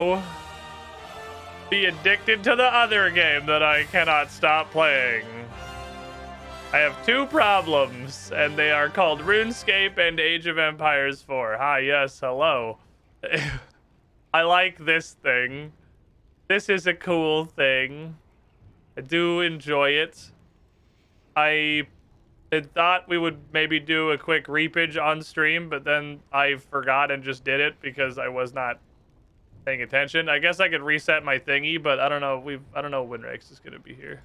be addicted to the other game that I cannot stop playing. I have two problems, and they are called RuneScape and Age of Empires 4. Hi, yes, hello. I like this thing. This is a cool thing. I do enjoy it. I had thought we would maybe do a quick reapage on stream, but then I forgot and just did it because I was not paying attention. I guess I could reset my thingy, but I don't know. I don't know when Rex is gonna be here.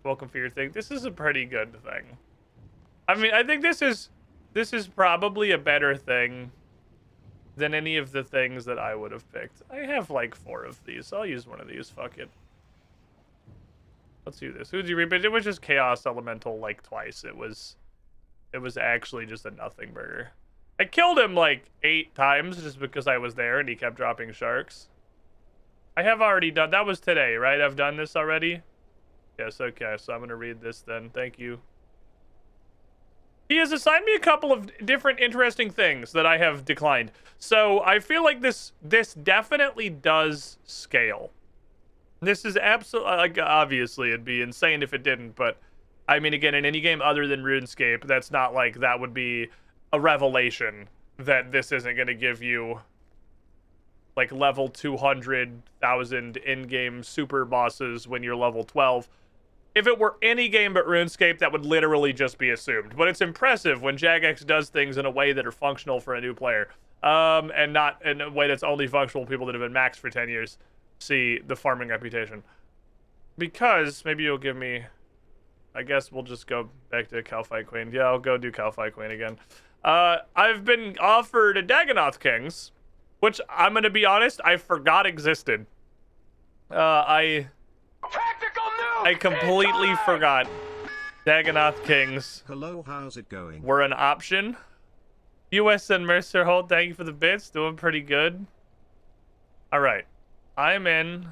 Welcome for your thing. This is a pretty good thing. I mean, I think this is probably a better thing than any of the things that I would have picked. I have like 4 of these, so I'll use one of these. Fuck it. Let's do this. Who'd you reapage? It was just Chaos Elemental like twice. It was actually just a nothing burger. I killed him like 8 times just because I was there and he kept dropping sharks. I have already done, that was today, right? I've done this already? Yes, okay, so I'm gonna read this then. Thank you. He has assigned me a couple of different interesting things that I have declined. So I feel like this definitely does scale. This is absolutely, like, obviously it'd be insane if it didn't, but I mean, again, in any game other than RuneScape, that's not like that would be a revelation that this isn't going to give you like level 200,000 in-game super bosses when you're level 12. If it were any game but RuneScape, that would literally just be assumed. But it's impressive when Jagex does things in a way that are functional for a new player. And not in a way that's only functional people that have been maxed for 10 years. See the farming reputation. Because, maybe you'll give me... I guess we'll just go back to Calfight Queen. Yeah, I'll go do Calfight Queen again. I've been offered a Dagonoth Kings, which I'm going to be honest, I forgot existed. I completely forgot Dagonoth Kings. Hello, how's it going? Were an option. US and Mercer Holt, thank you for the bits. Doing pretty good. Alright. I'm in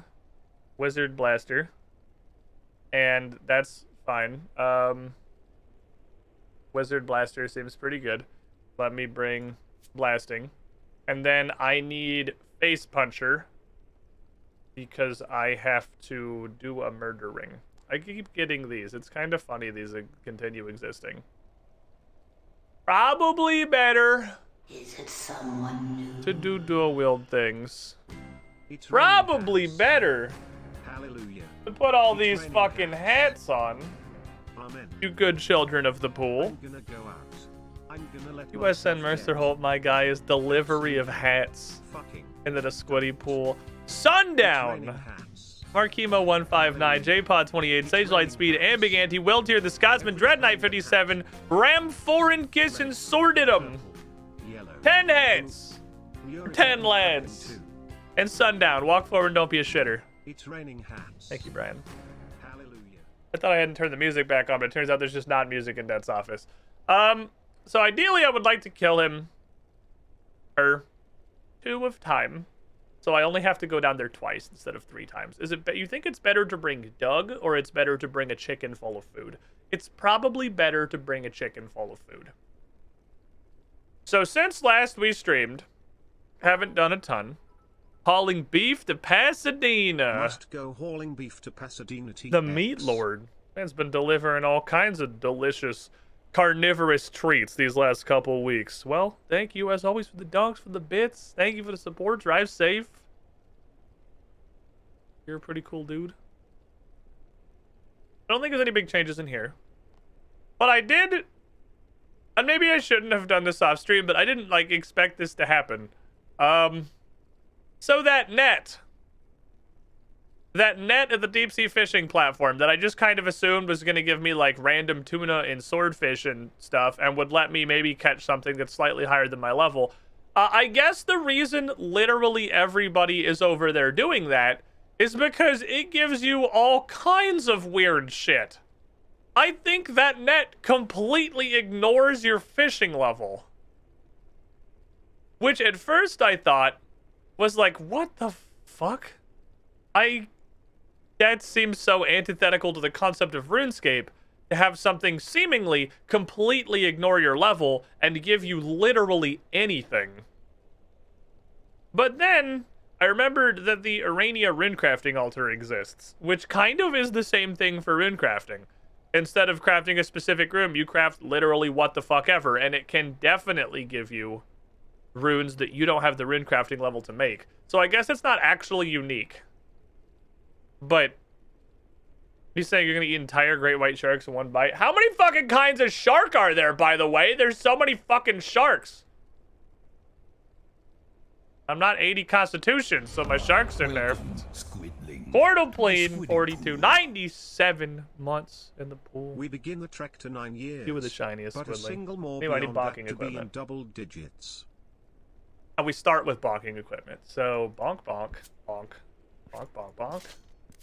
Wizard Blaster. And that's fine. Wizard Blaster seems pretty good. Let me bring Blasting. And then I need Face Puncher. Because I have to do a murder ring. I keep getting these. It's kind of funny these continue existing. Probably better Is it someone new? to do dual wield things. It's Probably raining better hats. Hallelujah. to put all It's these raining fucking hats on. Amen. You good children of the pool. I'm gonna go out. I'm gonna let myself USN Mercer get Holt, my guy, is delivery of hats fucking into the Squiddy pool. It's raining Sundown! hats. Markemo159, JPod28, Sage Lightspeed, and Big Anti, Weltier, the Scotsman, Dread Knight 57, Ram Foreign Kiss, and Sorted 'em. Yellow. 10 hats! You're 10 fucking lads. too. And Sundown, walk forward and don't be a shitter. It's raining hats. Thank you, Brian. Hallelujah. I thought I hadn't turned the music back on, but it turns out there's just not music in Dead's office. So ideally I would like to kill him for 2 of time. So I only have to go down there twice instead of 3 times. Is it you think it's better to bring Doug or it's better to bring a chicken full of food? It's probably better to bring a chicken full of food. So since last we streamed, haven't done a ton. Hauling beef to Pasadena. Must go hauling beef to Pasadena. The Meat Lord. Man's been delivering all kinds of delicious carnivorous treats these last couple weeks. Well, thank you as always for the dogs, for the bits. Thank you for the support. Drive safe. You're a pretty cool dude. I don't think there's any big changes in here. But I did, and maybe I shouldn't have done this off stream, but I didn't like expect this to happen. So that net at the deep sea fishing platform that I just kind of assumed was going to give me like random tuna and swordfish and stuff and would let me maybe catch something that's slightly higher than my level. I guess the reason literally everybody is over there doing that is because it gives you all kinds of weird shit. I think that net completely ignores your fishing level. Which at first I thought was like, what the fuck? That seems so antithetical to the concept of RuneScape to have something seemingly completely ignore your level and give you literally anything. But then I remembered that the Urania runecrafting altar exists, which kind of is the same thing for runecrafting. Instead of crafting a specific room, you craft literally what the fuck ever, and it can definitely give you runes that you don't have the runecrafting level to make. So I guess it's not actually unique. But he's saying you're gonna eat entire great white sharks in one bite. How many fucking kinds of shark are there, by the way? There's so many fucking sharks. I'm not 80 constitution, so my shark's in there. Portal plane, 42. 97 months in the pool. We begin the trek to 9 years. You were the shiniest, but a single more anyway, I need beyond balking that to be in equipment. double digits. And we start with balking equipment. So, bonk, bonk, bonk, bonk, bonk, bonk,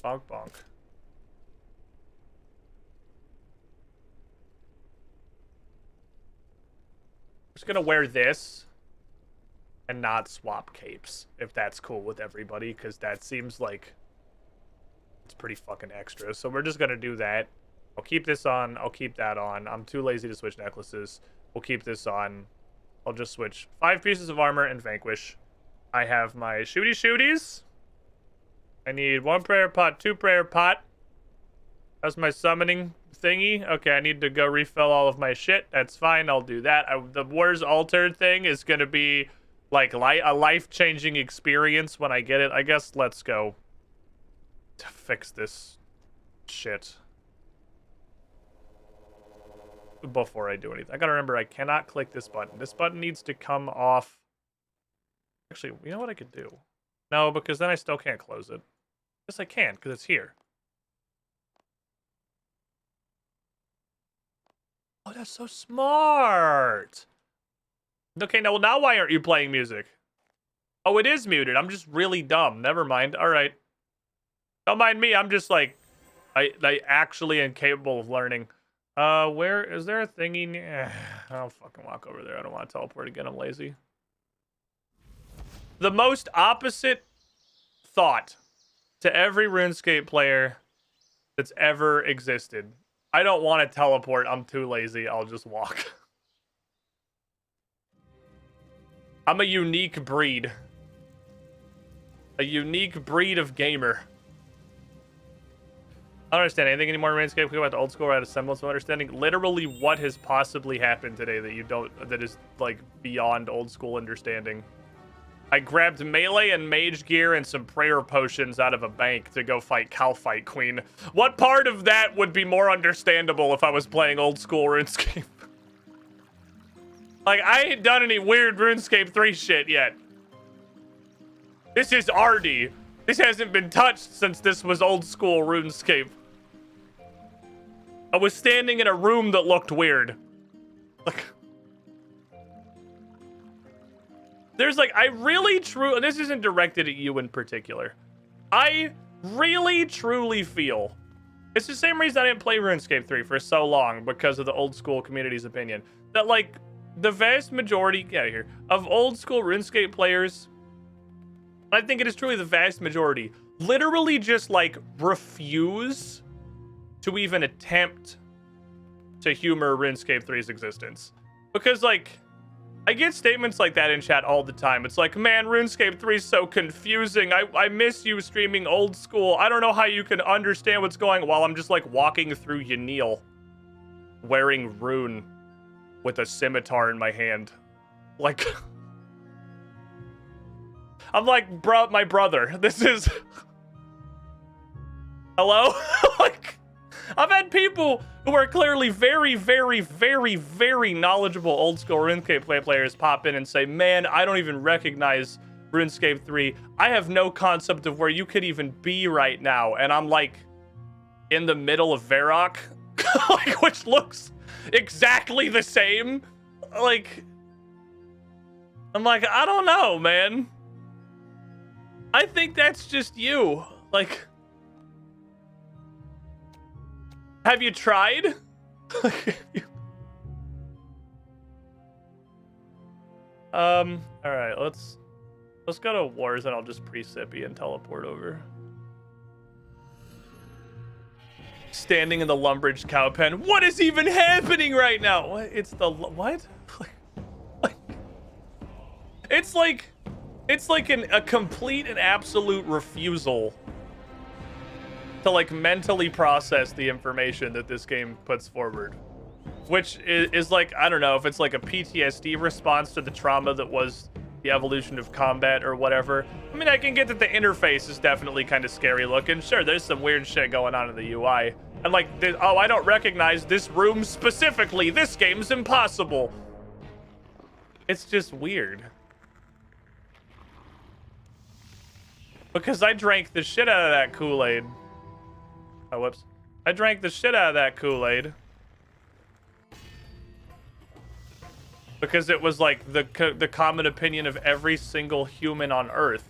bonk, bonk. I'm just gonna wear this and not swap capes, if that's cool with everybody, because that seems like it's pretty fucking extra. So we're just gonna do that. I'll keep this on. I'll keep that on. I'm too lazy to switch necklaces. We'll keep this on. I'll just switch 5 pieces of armor and vanquish. I have my shooties. I need 1 prayer pot, 2 prayer pot. That's my summoning thingy. Okay, I need to go refill all of my shit. That's fine. I'll do that. The War's Altar thing is gonna be like a life-changing experience when I get it. I guess let's go to fix this shit before I do anything. I gotta remember I cannot click this button. This button needs to come off. Actually, you know what I could do? No, because then I still can't close it. Yes, I can, because it's here. Oh, that's so smart. Okay, now why aren't you playing music? Oh, it is muted. I'm just really dumb. Never mind. All right. Don't mind me. I'm just like, I actually incapable of learning. Where is there a thingy? I'll fucking walk over there. I don't want to teleport again. I'm lazy. The most opposite thought to every RuneScape player that's ever existed. I don't want to teleport. I'm too lazy. I'll just walk. I'm a unique breed. A unique breed of gamer. I don't understand anything anymore in RuneScape. We go back to old school, right? A semblance of understanding. Literally, what has possibly happened today that you don't, that is like beyond old school understanding? I grabbed melee and mage gear and some prayer potions out of a bank to go fight Calfight Queen. What part of that would be more understandable if I was playing old school RuneScape? Like, I ain't done any weird RuneScape 3 shit yet. This is Ardy. This hasn't been touched since this was old school RuneScape. I was standing in a room that looked weird. Like, there's like, I really and this isn't directed at you in particular. I really truly feel, it's the same reason I didn't play RuneScape 3 for so long, because of the old school community's opinion, that like the vast majority, get out of here, of old school RuneScape players, I think it is truly the vast majority, literally just like refuse to even attempt to humor RuneScape 3's existence. Because like, I get statements like that in chat all the time. It's like, man, RuneScape 3 is so confusing. I miss you streaming old school. I don't know how you can understand what's going on, while I'm just like walking through Yanil wearing rune with a scimitar in my hand. Like, I'm like, bro, my brother, this is... Hello? Like, I've had people who are clearly very, very, very, very knowledgeable old school RuneScape players pop in and say, man, I don't even recognize RuneScape 3. I have no concept of where you could even be right now. And I'm like, in the middle of Varrock, like, which looks exactly the same. Like, I'm like, I don't know, man. I think that's just you. Like, have you tried? All right, let's go to wars, and I'll just pre-sippy and teleport over. Standing in the Lumbridge cow pen. What is even happening right now? What? It's the what? It's like a complete and absolute refusal to like mentally process the information that this game puts forward. Which is like, I don't know if it's like a PTSD response to the trauma that was the evolution of combat or whatever. I mean, I can get that the interface is definitely kind of scary looking. Sure, there's some weird shit going on in the UI. And like, oh, I don't recognize this room specifically. This game's impossible. It's just weird. Because I drank the shit out of that Kool-Aid. Oh, whoops. I drank the shit out of that Kool-Aid. Because it was like the common opinion of every single human on Earth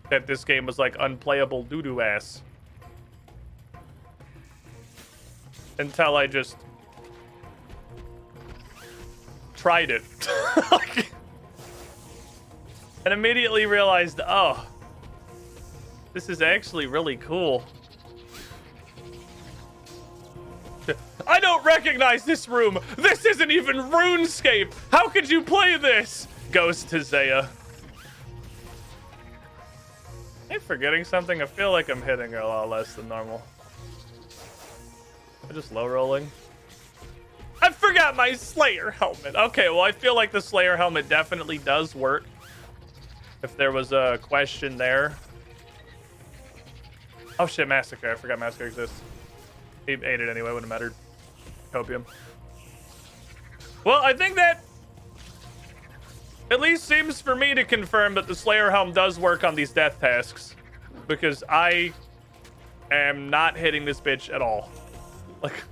that this game was like unplayable doo-doo ass. Until I just tried it. And immediately realized, oh, this is actually really cool. I don't recognize this room. This isn't even RuneScape. How could you play this? Goes to Zaya. Am I forgetting something? I feel like I'm hitting a lot less than normal. I'm just low rolling. I forgot my Slayer helmet. Okay, well, I feel like the Slayer helmet definitely does work. If there was a question there. Oh shit, Massacre. I forgot Massacre exists. He ate it anyway, wouldn't have mattered. Copium. Well, I think that at least seems for me to confirm that the Slayer helm does work on these death tasks. Because I am not hitting this bitch at all. Like...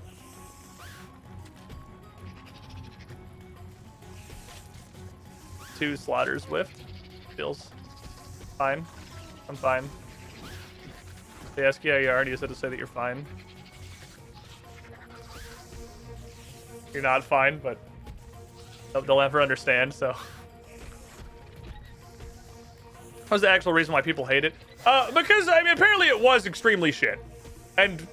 Two slaughters whiffed. Feels fine. I'm fine. They ask you how you are, and you just have to say that you're fine. You're not fine, but they'll never understand, so. What was the actual reason why people hate it? Because, I mean, apparently it was extremely shit. And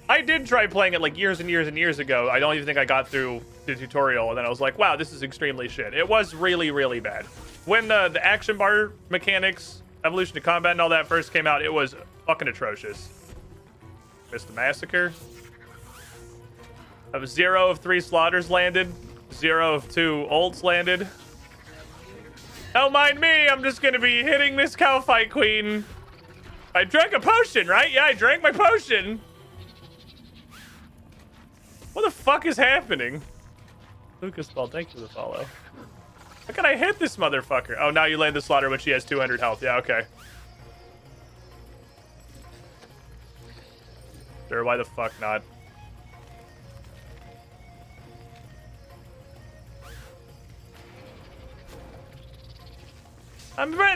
I did try playing it like years and years and years ago. I don't even think I got through the tutorial, and then I was like, wow, this is extremely shit. It was really, really bad. When the action bar mechanics, evolution to combat and all that first came out, it was fucking atrocious. Missed the Massacre. Of 0 of 3 slaughters landed. 0 of 2 ults landed. Don't mind me, I'm just gonna be hitting this cow fight queen. I drank a potion, right? Yeah, I drank my potion. What the fuck is happening? Lucas Ball, thank you for the follow. How can I hit this motherfucker? Oh, now you land the slaughter when she has 200 health. Yeah, okay. Sure, why the fuck not?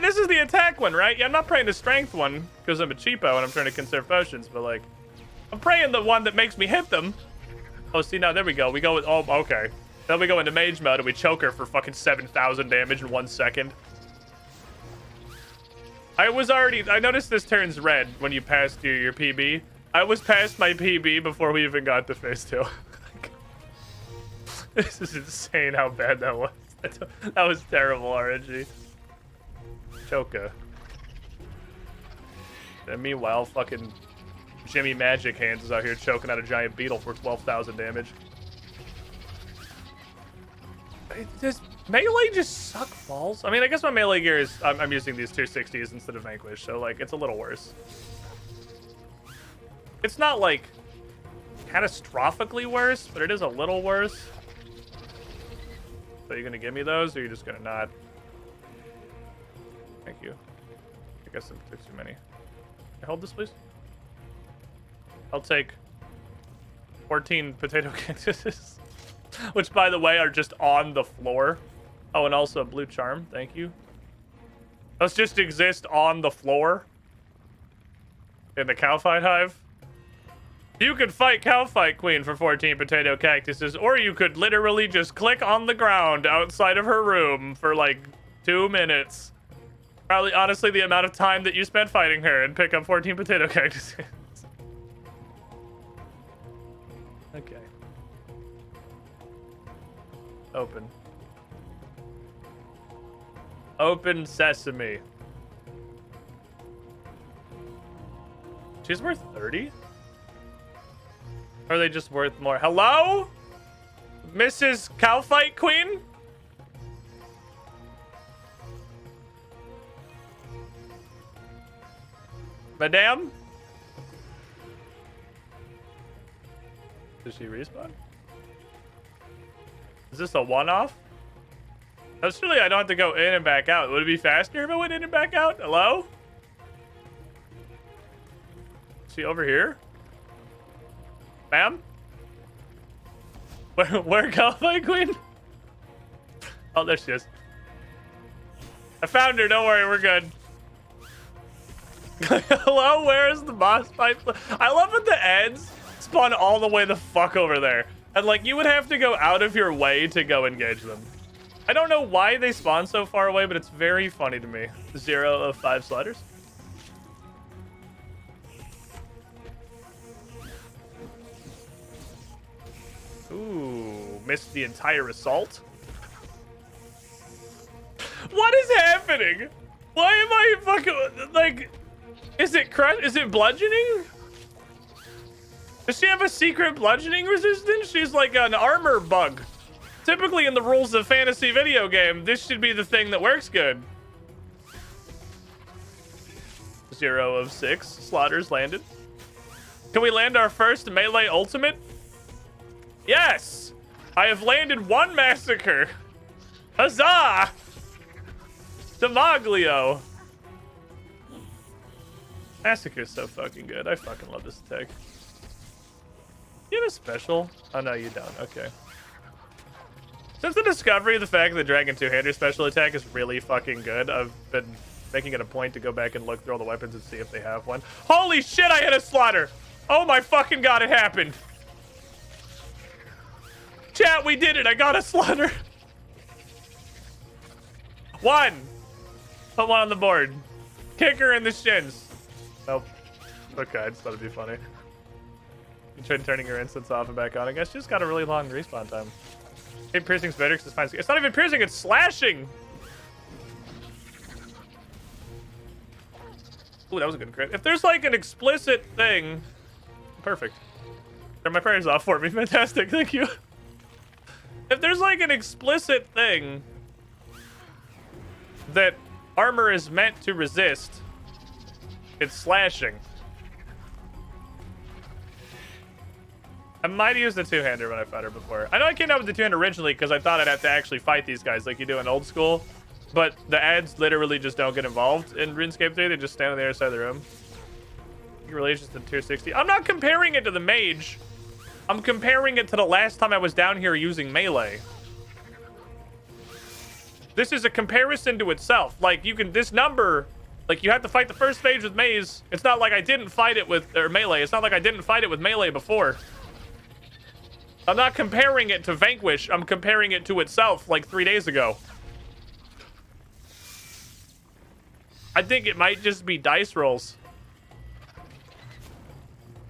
This is the attack one, right? Yeah, I'm not praying the strength one because I'm a cheapo and I'm trying to conserve potions, but like, I'm praying the one that makes me hit them. Oh, see, now there we go. We go with, oh, okay. Then we go into mage mode and we choke her for fucking 7,000 damage in 1 second. I noticed this turns red when you passed your PB. I was past my PB before we even got to phase 2. This is insane how bad that was. That was terrible RNG. Choka. And meanwhile, fucking Jimmy Magic Hands is out here choking out a giant beetle for 12,000 damage. Does melee just suck balls? I mean, I guess my melee gear is... I'm using these 260s instead of Vanquish, so, like, it's a little worse. It's not, like, catastrophically worse, but it is a little worse. So you're gonna give me those, or you're just gonna not? Thank you. I guess I took too many. Can I hold this, please? I'll take 14 potato cactuses. Which, by the way, are just on the floor. Oh, and also a blue charm. Thank you. Those just exist on the floor. In the cow fight hive. You could fight cow fight queen for 14 potato cactuses, or you could literally just click on the ground outside of her room for like 2 minutes. Probably, honestly, the amount of time that you spent fighting her and pick up 14 potato cactuses. Okay. Open. Open sesame. She's worth 30? Or are they just worth more? Hello? Mrs. Cowfight Queen? Madame? Does she respawn? Is this a one-off? Surely I don't have to go in and back out. Would it be faster if I went in and back out? Hello? Is she over here? Ma'am? Where Cowfight Queen? Oh, there she is. I found her. Don't worry, we're good. Hello, where is the boss fight? I love that the ads spawn all the way the fuck over there. And like, you would have to go out of your way to go engage them. I don't know why they spawn so far away, but it's very funny to me. 0 of 5 sliders. Ooh, missed the entire assault. What is happening? Why am I fucking, like, is it bludgeoning? Does she have a secret bludgeoning resistance? She's like an armor bug. Typically in the rules of fantasy video game, this should be the thing that works good. 0 of 6 slaughters landed. Can we land our first melee ultimate? Yes! I have landed 1 massacre. Huzzah! Demaglio. Massacre's so fucking good. I fucking love this attack. You have a special? Oh, no, you don't. Okay. Since the discovery of the fact that Dragon Two-Hander special attack is really fucking good, I've been making it a point to go back and look through all the weapons and see if they have one. Holy shit, I hit a slaughter! Oh my fucking god, it happened! Chat, we did it! I got a slaughter! 1! Put 1 on the board. Kick her in the shins. Nope. Okay, I just thought it'd be funny. You tried turning her instance off and back on. I guess she's got a really long respawn time. Hey, piercing's better because it's fine. It's not even piercing, it's slashing. Ooh, that was a good crit. If there's like an explicit thing, perfect. Turn my prayers off for me. Fantastic, thank you. If there's like an explicit thing that armor is meant to resist, it's slashing. I might have used the two-hander when I fought her before. I know I came out with the two-hander originally because I thought I'd have to actually fight these guys like you do in old school. But the ads literally just don't get involved in RuneScape 3. They just stand on the other side of the room. Your relations to tier 60. I'm not comparing it to the mage. I'm comparing it to the last time I was down here using melee. This is a comparison to itself. Like, you can, this number, like, you have to fight the first stage with maze. It's not like I didn't fight it with, or melee. It's not like I didn't fight it with melee before. I'm not comparing it to Vanquish. I'm comparing it to itself like 3 days ago. I think it might just be dice rolls.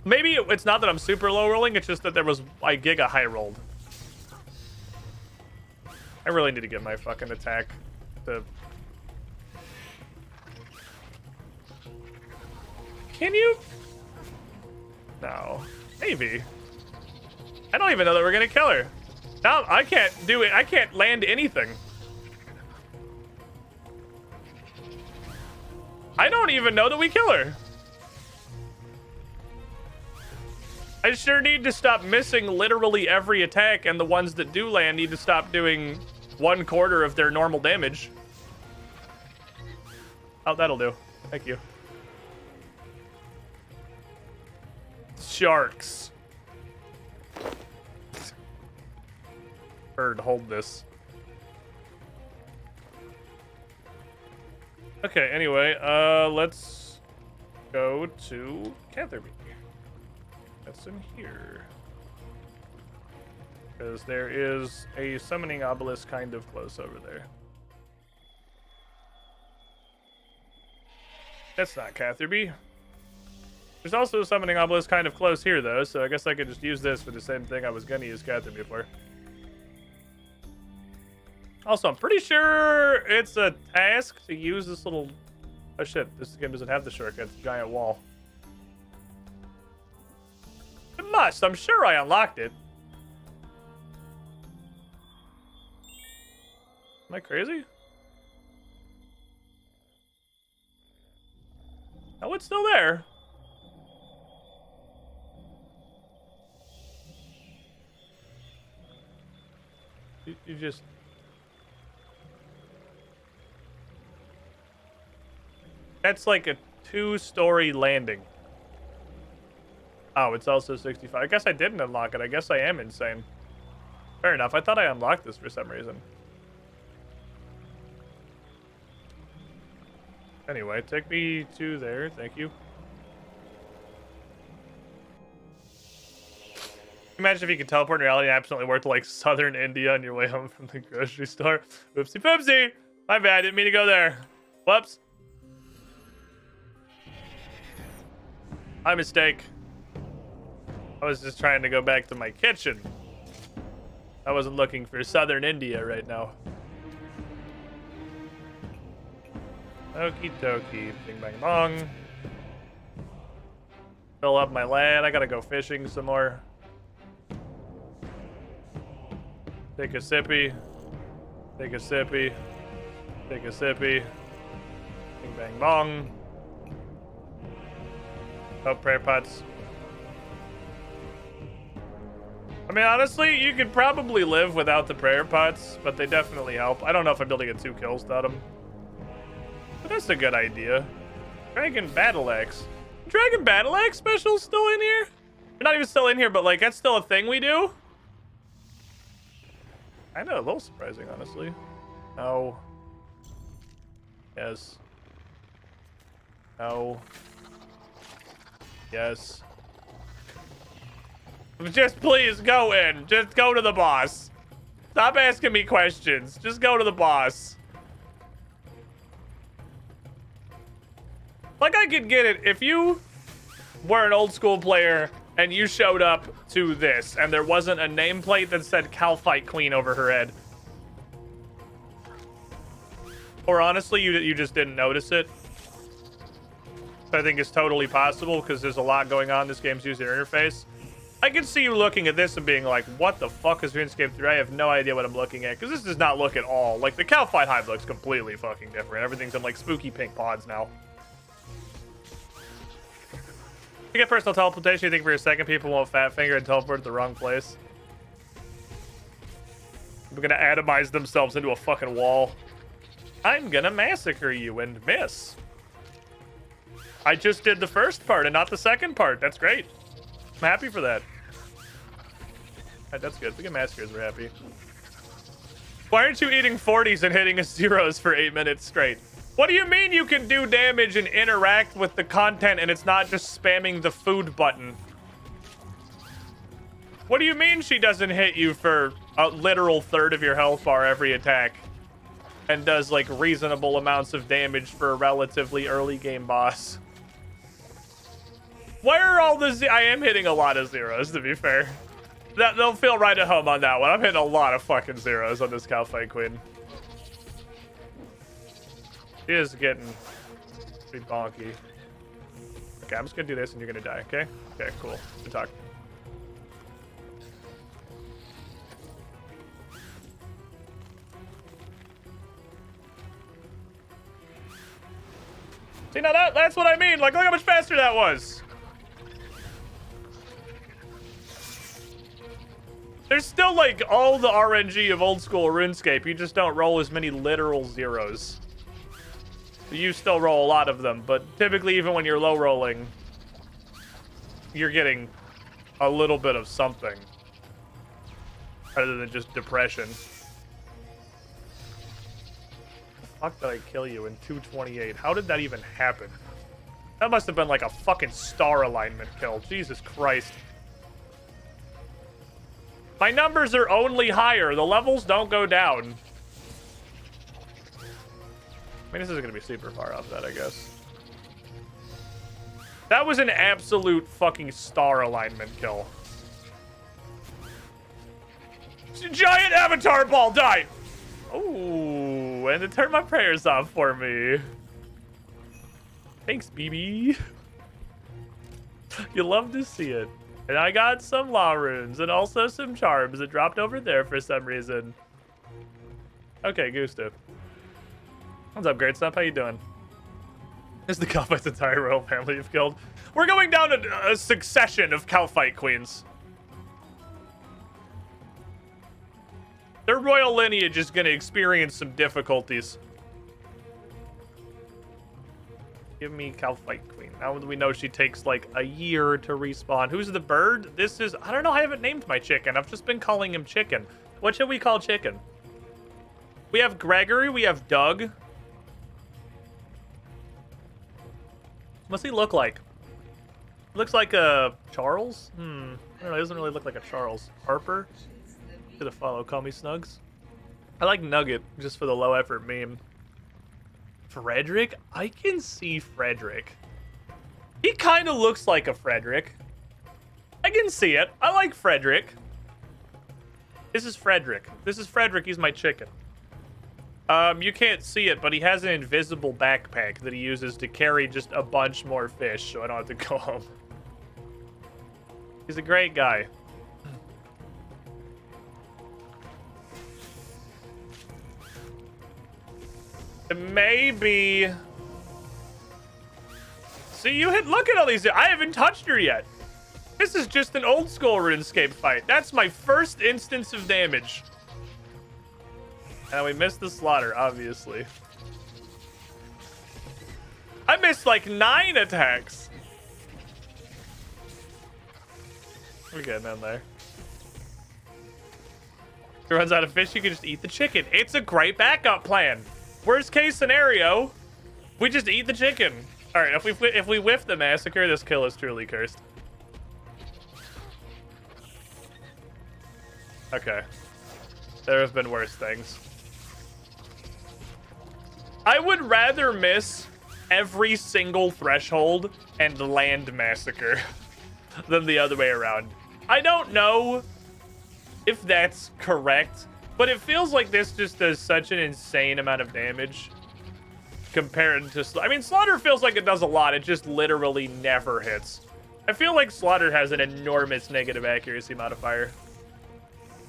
Maybe it's not that I'm super low rolling. It's just that there was I giga high rolled. I really need to get my fucking attack to... Can you? No. Maybe. I don't even know that we're gonna kill her. Now I can't do it. I can't land anything. I don't even know that we kill her. I sure need to stop missing literally every attack, and the ones that do land need to stop doing 1/4 of their normal damage. Oh, that'll do. Thank you. Sharks. Bird, hold this. Okay, anyway, let's go to Catherby. That's in here. Because there is a summoning obelisk kind of close over there. That's not Catherby. There's also a summoning obelisk kind of close here, though, so I guess I could just use this for the same thing I was going to use Catherby for. Also, I'm pretty sure it's a task to use this little... Oh shit, this game doesn't have the shortcut. It's a giant wall. It must. I'm sure I unlocked it. Am I crazy? Oh, it's still there. You just... That's like a 2-story landing. Oh, it's also 65. I guess I didn't unlock it. I guess I am insane. Fair enough. I thought I unlocked this for some reason. Anyway, take me to there. Thank you. Imagine if you could teleport in reality and absolutely work to like southern India on your way home from the grocery store. Oopsie poopsie. My bad. Didn't mean to go there. Whoops. My mistake. I was just trying to go back to my kitchen. I wasn't looking for southern India right now. Okie dokie. Bing bang bong. Fill up my land. I gotta go fishing some more. Take a sippy. Take a sippy. Take a sippy. Bing bang bong. Oh, prayer pots. I mean, honestly, you could probably live without the prayer pots, but they definitely help. I don't know if I'm able to get 2 kills without them. But that's a good idea. Dragon Battle Axe. Dragon Battle Axe special still in here? They're not even still in here, but like, that's still a thing we do? I know, a little surprising, honestly. No. Yes. No. Yes. Just please go in. Just go to the boss. Stop asking me questions. Just go to the boss. Like, I could get it if you were an old school player and you showed up to this and there wasn't a nameplate that said Calfight Queen over her head. Or honestly, you just didn't notice it. I think it's totally possible because there's a lot going on in this game's user interface. I can see you looking at this and being like, what the fuck is Runescape 3? I have no idea what I'm looking at because this does not look at all. Like, the Calfight hive looks completely fucking different. Everything's in like spooky pink pods now. You get personal teleportation, you think for a second people won't fat finger and teleport to the wrong place. We're gonna atomize themselves into a fucking wall. I'm gonna massacre you and miss. I just did the first part and not the second part. That's great. I'm happy for that. Alright, that's good. We get massacres, we're happy. Why aren't you eating 40s and hitting zeros for 8 minutes straight? What do you mean you can do damage and interact with the content and it's not just spamming the food button? What do you mean she doesn't hit you for a literal third of your health bar every attack? And does like reasonable amounts of damage for a relatively early game boss? Where are all the I am hitting a lot of zeros, to be fair. They'll feel right at home on that one. I'm hitting a lot of fucking zeros on this Calfight Queen. She is getting pretty bonky. Okay, I'm just gonna do this and you're gonna die, okay? Okay, cool. Good talk. See, now that's what I mean. Like, look how much faster that was. There's still, like, all the RNG of old school RuneScape. You just don't roll as many literal zeros. You still roll a lot of them, but typically even when you're low rolling, you're getting a little bit of something. Rather than just depression. The fuck did I kill you in 228? How did that even happen? That must have been like a fucking star alignment kill. Jesus Christ. My numbers are only higher. The levels don't go down. I mean, this isn't going to be super far off that, I guess. That was an absolute fucking star alignment kill. Giant avatar ball, die! Oh, and it turned my prayers off for me. Thanks, BB. You love to see it. And I got some law runes and also some charms that dropped over there for some reason. Okay, Gustav. What's up, Great Stuff? How you doing? This is the Calphite's entire royal family you've killed. We're going down a succession of Calphite queens. Their royal lineage is going to experience some difficulties. Give me Calphite queen. Now we know she takes like a year to respawn. Who's the bird? This is... I don't know. I haven't named my chicken. I've just been calling him Chicken. What should we call Chicken? We have Gregory. We have Doug. What's he look like? Looks like a Charles? I don't know. He doesn't really look like a Charles. Harper? Gonna follow. Call me Snugs. I like Nugget just for the low effort meme. Frederick? I can see Frederick. He kind of looks like a Frederick. I can see it. I like Frederick. This is Frederick. This is Frederick. He's my chicken. You can't see it, but he has an invisible backpack that he uses to carry just a bunch more fish, so I don't have to go home. He's a great guy. Maybe. See, you hit. Look at all these. I haven't touched her yet. This is just an old school RuneScape fight. That's my first instance of damage. And we missed the slaughter, obviously. I missed like 9 attacks. We're getting in there. If it runs out of fish, you can just eat the chicken. It's a great backup plan. Worst case scenario, we just eat the chicken. All right, if we whiff the massacre, this kill is truly cursed. Okay. There have been worse things. I would rather miss every single threshold and land massacre than the other way around. I don't know if that's correct, but it feels like this just does such an insane amount of damage compared to... I mean, Slaughter feels like it does a lot. It just literally never hits. I feel like Slaughter has an enormous negative accuracy modifier.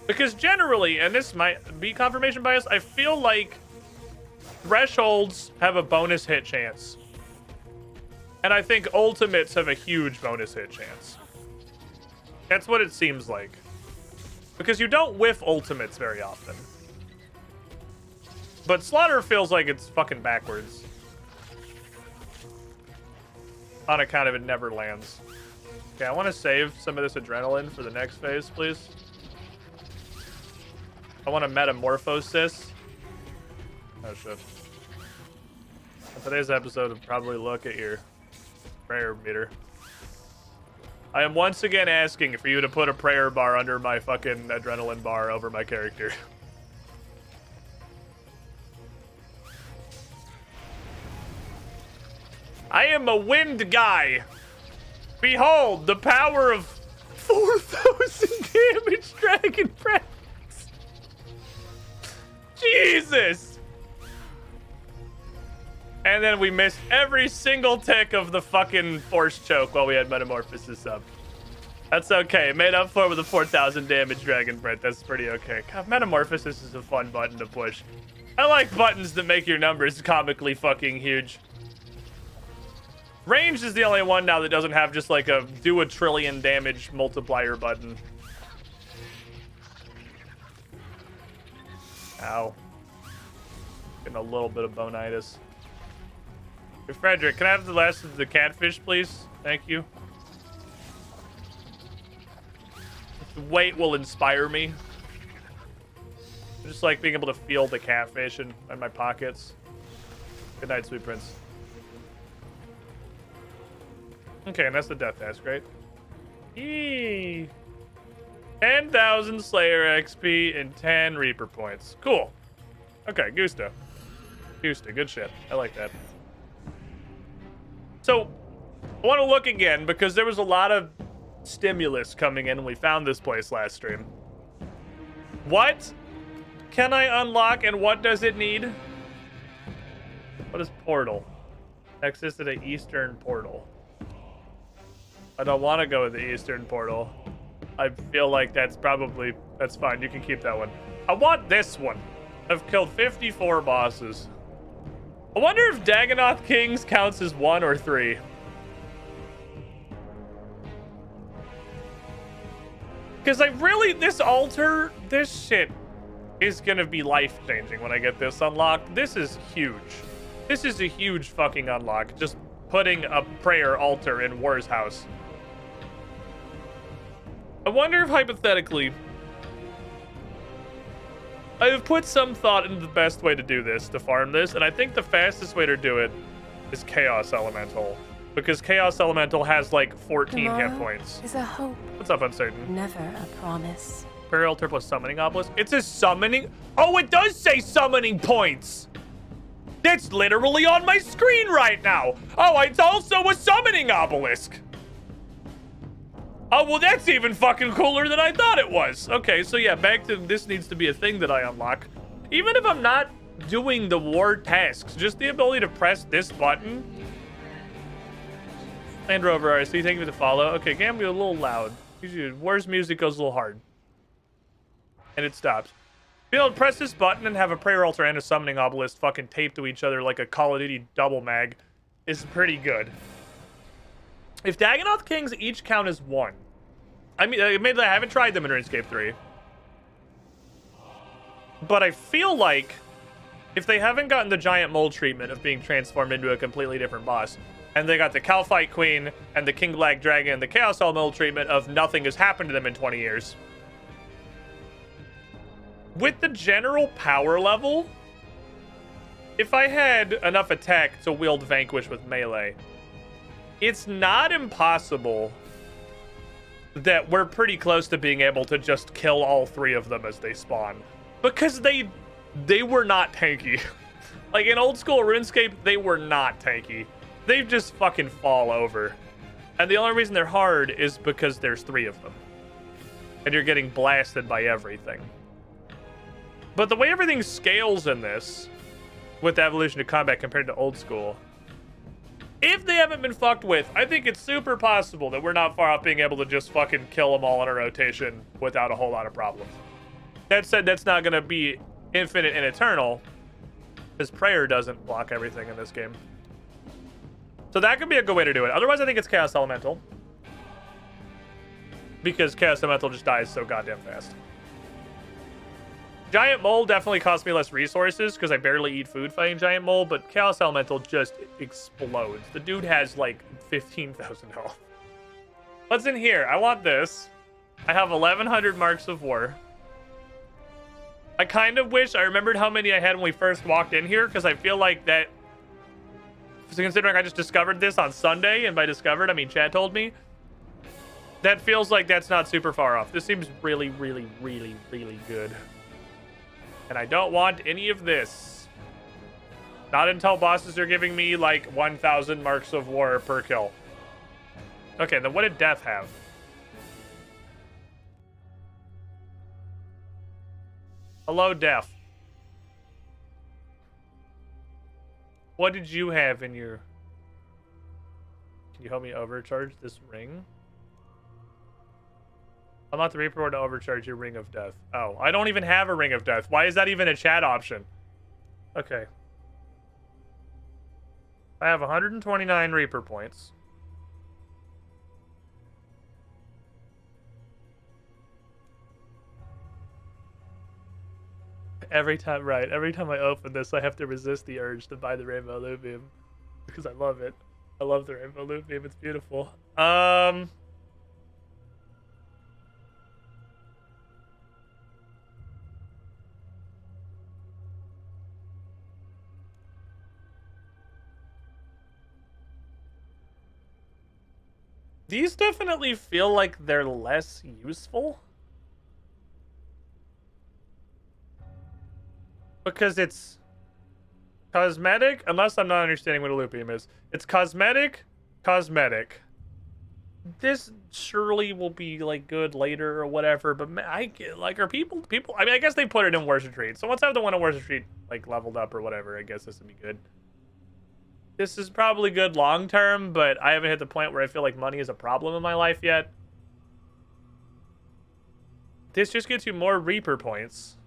Because generally, and this might be confirmation bias, I feel like thresholds have a bonus hit chance. And I think ultimates have a huge bonus hit chance. That's what it seems like. Because you don't whiff ultimates very often. But Slaughter feels like it's fucking backwards. On account of it never lands. Okay, I want to save some of this adrenaline for the next phase, please. I want to metamorphosis. Oh, shit. In today's episode, I'll probably look at your prayer meter. I am once again asking for you to put a prayer bar under my fucking adrenaline bar over my character. I am a wind guy. Behold, the power of 4,000 damage dragon breath. Jesus! And then we missed every single tick of the fucking force choke while we had Metamorphosis up. That's okay. Made up for it with a 4,000 damage Dragon Breath. That's pretty okay. God, Metamorphosis is a fun button to push. I like buttons that make your numbers comically fucking huge. Ranged is the only one now that doesn't have just like a do a trillion damage multiplier button. Ow. Getting a little bit of bonitis. Hey, Frederick, can I have the last of the catfish, please? Thank you. The weight will inspire me. I just like being able to feel the catfish in my pockets. Good night, sweet prince. Okay, and that's the death task, right? Eee. 10,000 Slayer XP and 10 Reaper points. Cool. Okay, Gusto. Good shit. I like that. So, I want to look again because there was a lot of stimulus coming in when we found this place last stream. What can I unlock and what does it need? What is portal? Access to the eastern portal. I don't want to go with the eastern portal. I feel like that's fine. You can keep that one. I want this one. I've killed 54 bosses. I wonder if Dagonoth Kings counts as 1 or 3. Because this altar, this shit is going to be life-changing when I get this unlocked. This is huge. This is a huge fucking unlock. Just putting a prayer altar in War's house. I wonder if hypothetically, I have put some thought into the best way to do this, to farm this, and I think the fastest way to do it is Chaos Elemental. Because Chaos Elemental has like 14 Tomorrow hit points. is a hope. What's up, Uncertain? Never a promise. Prayer altar plus summoning obelisk. It says summoning. Oh, it does say summoning points. That's literally on my screen right now. Oh, it's also a summoning obelisk. Oh, well, that's even fucking cooler than I thought it was. Okay, so yeah, back to this needs to be a thing that I unlock. Even if I'm not doing the war tasks, just the ability to press this button. Land Rover, alright, so you thank me to follow. Okay, Gamby, a little loud. War's music goes a little hard. And it stops. Being able to press this button and have a prayer altar and a summoning obelisk fucking taped to each other like a Call of Duty double mag is pretty good. If Dagonoth Kings each count as 1, I mean, admittedly, I haven't tried them in RuneScape 3. But I feel like if they haven't gotten the giant mole treatment of being transformed into a completely different boss, and they got the Calphite Queen and the King Black Dragon and the Chaos Elemental treatment of nothing has happened to them in 20 years. With the general power level, if I had enough attack to wield Vanquish with melee, it's not impossible that we're pretty close to being able to just kill all 3 of them as they spawn. Because they were not tanky. Like in old school RuneScape, they were not tanky. They just fucking fall over. And the only reason they're hard is because there's 3 of them. And you're getting blasted by everything. But the way everything scales in this, with evolution of combat compared to old school, if they haven't been fucked with, I think it's super possible that we're not far off being able to just fucking kill them all in a rotation without a whole lot of problems. That said, that's not going to be infinite and eternal, because prayer doesn't block everything in this game. So that could be a good way to do it. Otherwise, I think it's Chaos Elemental. Because Chaos Elemental just dies so goddamn fast. Giant Mole definitely costs me less resources because I barely eat food fighting Giant Mole, but Chaos Elemental just explodes. The dude has like 15,000 health. What's in here? I want this. I have 1,100 marks of war. I kind of wish I remembered how many I had when we first walked in here, because I feel like that, so considering I just discovered this on Sunday, and by discovered, I mean Chad told me, that feels like that's not super far off. This seems really, really, really, really good. And I don't want any of this. Not until bosses are giving me like 1,000 marks of war per kill. Okay, then what did Death have? Hello, Death. What did you have in your... Can you help me overcharge this ring? Unlock the Reaper to overcharge your Ring of Death. Oh, I don't even have a Ring of Death. Why is that even a chat option? Okay. I have 129 Reaper points. Every time I open this, I have to resist the urge to buy the Rainbow Loot Beam. Because I love it. I love the Rainbow Loot Beam. It's beautiful. These definitely feel like they're less useful. Because it's cosmetic, unless I'm not understanding what a loot beam is. It's cosmetic, cosmetic. this surely will be like good later or whatever. But are people? I mean, I guess they put it in Worship Retreat. So once I have the one in Worship Retreat like leveled up or whatever, I guess this would be good. This is probably good long term, but I haven't hit the point where I feel like money is a problem in my life yet. This just gets you more Reaper points.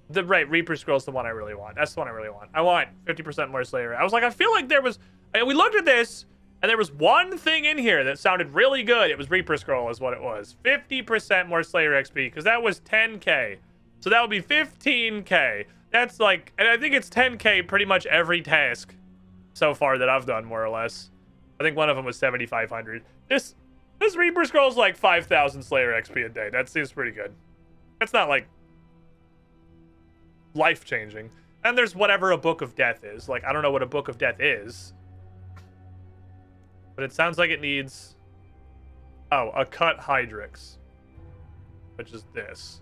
Reaper Scroll's the one I really want. That's the one I really want. I want 50% more Slayer. I was like, I feel like there was... we looked at this, and there was one thing in here that sounded really good. It was Reaper Scroll is what it was. 50% more Slayer XP, because that was 10k. So that would be 15k. That's like... And I think it's 10k pretty much every task so far that I've done, more or less. I think one of them was 7,500. This Reaper Scroll's like 5,000 Slayer XP a day. That seems pretty good. That's not like life-changing. And there's whatever a Book of Death is. Like, I don't know what a Book of Death is. But it sounds like it needs... Oh, a cut Hydrix. Which is this.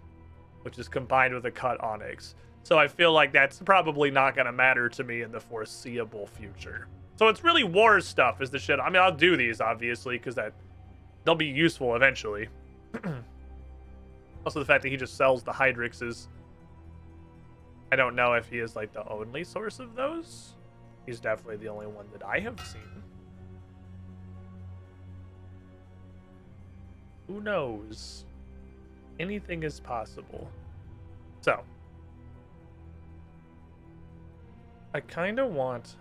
Which is combined with a cut Onyx. So I feel like that's probably not going to matter to me in the foreseeable future. So it's really war stuff is the shit. I mean, I'll do these, obviously, because they'll be useful eventually. Also, the fact that he just sells the Hydrixes. I don't know if he is, like, the only source of those. He's definitely the only one that I have seen. Who knows? Anything is possible. So. I kind of want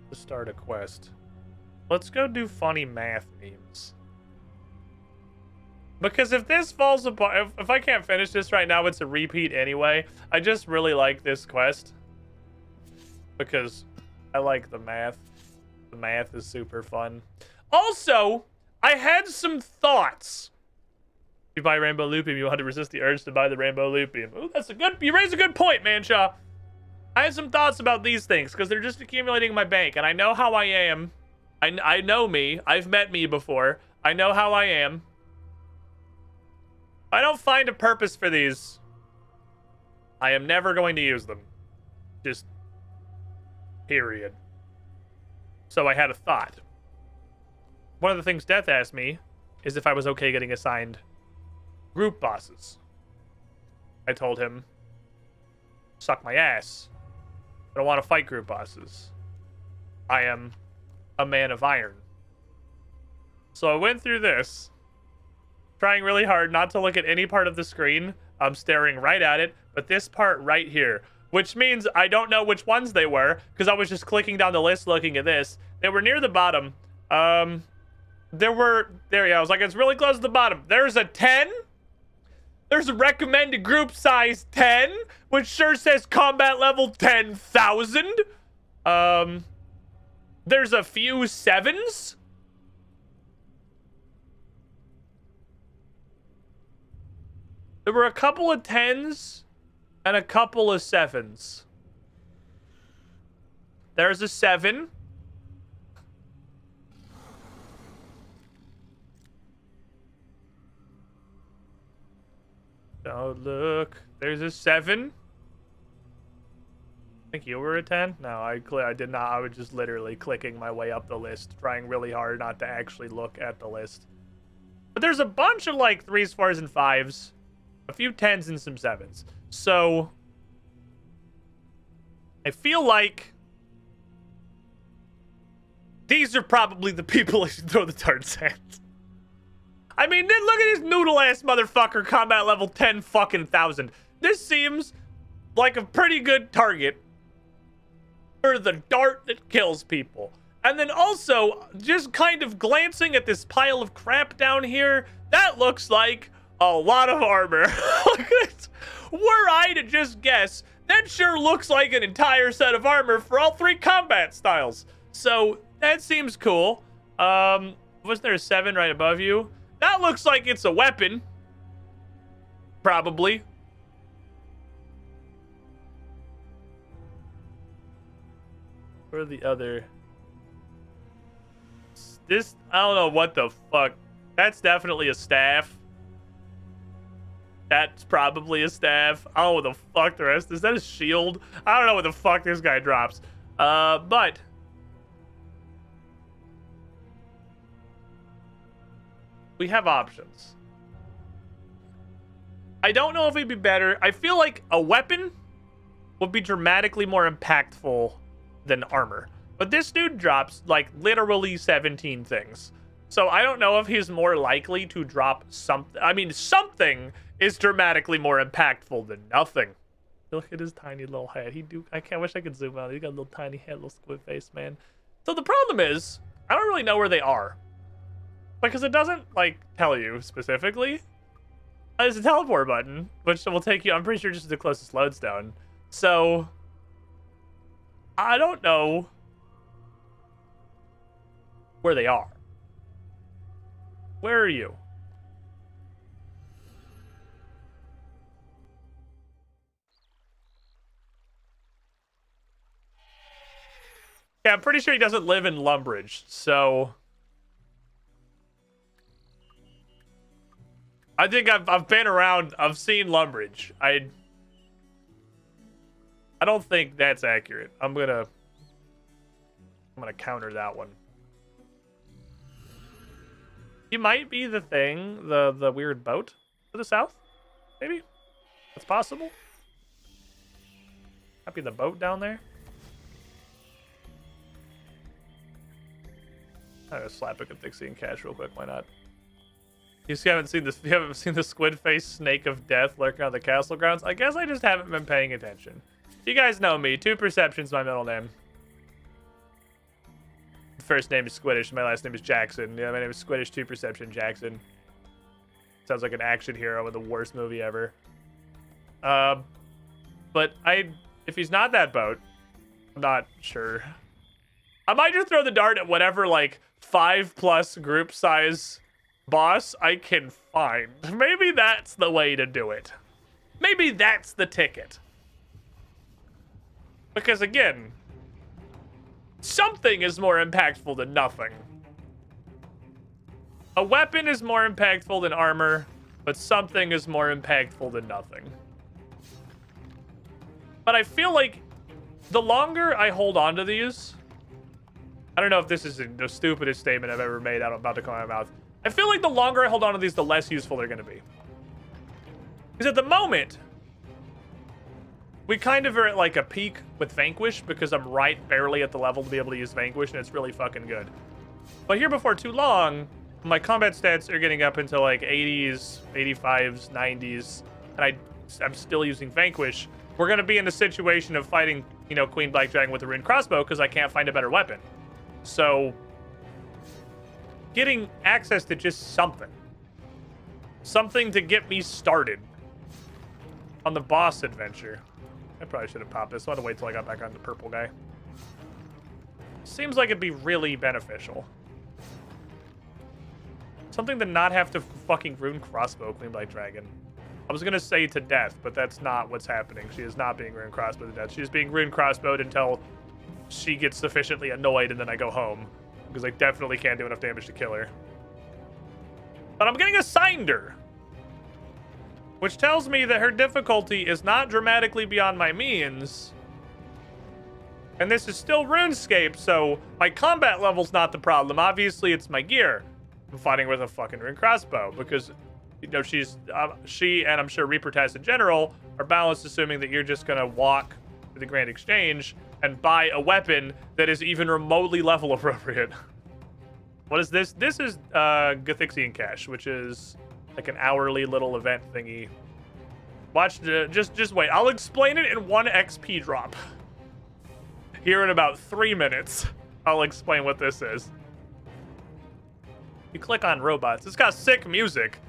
to start a quest. Let's go do funny math memes. Because if this falls apart, if I can't finish this right now, it's a repeat anyway. I just really like this quest. Because I like the math. The math is super fun. Also, I had some thoughts. If you buy Rainbow Loopium, you want to resist the urge to buy the Rainbow Loopium. Ooh, you raise a good point, Manshaw. I have some thoughts about these things because they're just accumulating in my bank, and I know how I am. I know me. I've met me before. I know how I am. I don't find a purpose for these. I am never going to use them. Just period. So I had a thought. One of the things Death asked me is if I was okay getting assigned group bosses. I told him, suck my ass. I don't want to fight group bosses. I am a man of iron. So I went through this, trying really hard not to look at any part of the screen. I'm staring right at it, but this part right here, which means I don't know which ones they were, because I was just clicking down the list looking at this. They were near the bottom. I was like, it's really close to the bottom. There's a 10. There's a recommended group size 10, which sure says combat level 10,000. There's a few 7s. There were a couple of 10s and a couple of 7s. There's a 7. Oh, look. There's a 7. I think you were a 10? No, I did not. I was just literally clicking my way up the list, trying really hard not to actually look at the list. But there's a bunch of, like, 3s, 4s, and 5s. A few 10s and some 7s. So, I feel like these are probably the people I should throw the darts at. I mean, look at this noodle-ass motherfucker, combat level 10 fucking thousand. This seems like a pretty good target for the dart that kills people. And then also, just kind of glancing at this pile of crap down here, that looks like a lot of armor. Look at it. Were I to just guess, that sure looks like an entire set of armor for all 3 combat styles. So, that seems cool. Wasn't there a 7 right above you? That looks like it's a weapon. Probably. Or the other. This, I don't know what the fuck. That's definitely a staff. That's probably a staff. I don't know what the fuck the rest is. That a shield? I don't know what the fuck this guy drops. But We have options. I don't know if it'd be better. I feel like a weapon would be dramatically more impactful than armor. But this dude drops, like, literally 17 things. So I don't know if he's more likely to drop something. I mean, something is dramatically more impactful than nothing. Look at his tiny little head. I wish I could zoom out. He got a little tiny head, little squid face, man. So the problem is, I don't really know where they are. Because it doesn't, like, tell you specifically. There's a teleport button, which will take you, I'm pretty sure, just to the closest lodestone. So, I don't know where they are. Where are you? Yeah, I'm pretty sure he doesn't live in Lumbridge, so I think I've been around. I've seen Lumbridge. I don't think that's accurate. I'm gonna counter that one. He might be the thing, the weird boat to the south. Maybe that's possible. Might be the boat down there. I'm gonna slap a Cathixian cash real quick. Why not? You haven't seen this. You haven't seen the squid face snake of death lurking on the castle grounds. I guess I just haven't been paying attention. You guys know me. 2 Perception's my middle name. First name is Squiddish. My last name is Jackson. Yeah, my name is Squiddish 2 Perception Jackson. Sounds like an action hero with the worst movie ever. But if he's not that boat, I'm not sure. I might just throw the dart at whatever, like, 5+ group size boss I can find. Maybe that's the way to do it. Maybe that's the ticket. Because again, something is more impactful than nothing. A weapon is more impactful than armor, but something is more impactful than nothing. But I feel like the longer I hold on to these, I don't know if this is the stupidest statement I've ever made. I'm about to come out of my mouth. I feel like the longer I hold on to these, the less useful they're going to be. Because at the moment, we kind of are at like a peak with Vanquish because I'm right barely at the level to be able to use Vanquish, and it's really fucking good. But here before too long, my combat stats are getting up into like 80s, 85s, 90s, and I'm still using Vanquish. We're going to be in the situation of fighting, you know, Queen Black Dragon with a rune crossbow because I can't find a better weapon. So, getting access to just something to get me started on the boss adventure. I probably should have popped this. I want to wait till I got back on the purple guy. Seems like it'd be really beneficial. Something to not have to fucking rune crossbow Queen Black Dragon. I was gonna say to death, but that's not what's happening. She is not being rune crossbowed to death. She's being rune crossbowed until she gets sufficiently annoyed and then I go home. Because I definitely can't do enough damage to kill her. But I'm getting assigned her. Which tells me that her difficulty is not dramatically beyond my means. And this is still RuneScape, so my combat level's not the problem. Obviously, it's my gear. I'm fighting with a fucking rune crossbow. Because, you know, she and I'm sure Reaper Tess in general are balanced, assuming that you're just going to walk to the Grand Exchange and buy a weapon that is even remotely level appropriate. What is this? This is Gathixian Cash, which is like an hourly little event thingy. Watch, just wait. I'll explain it in 1 XP drop. Here in about 3 minutes, I'll explain what this is. You click on robots. It's got sick music.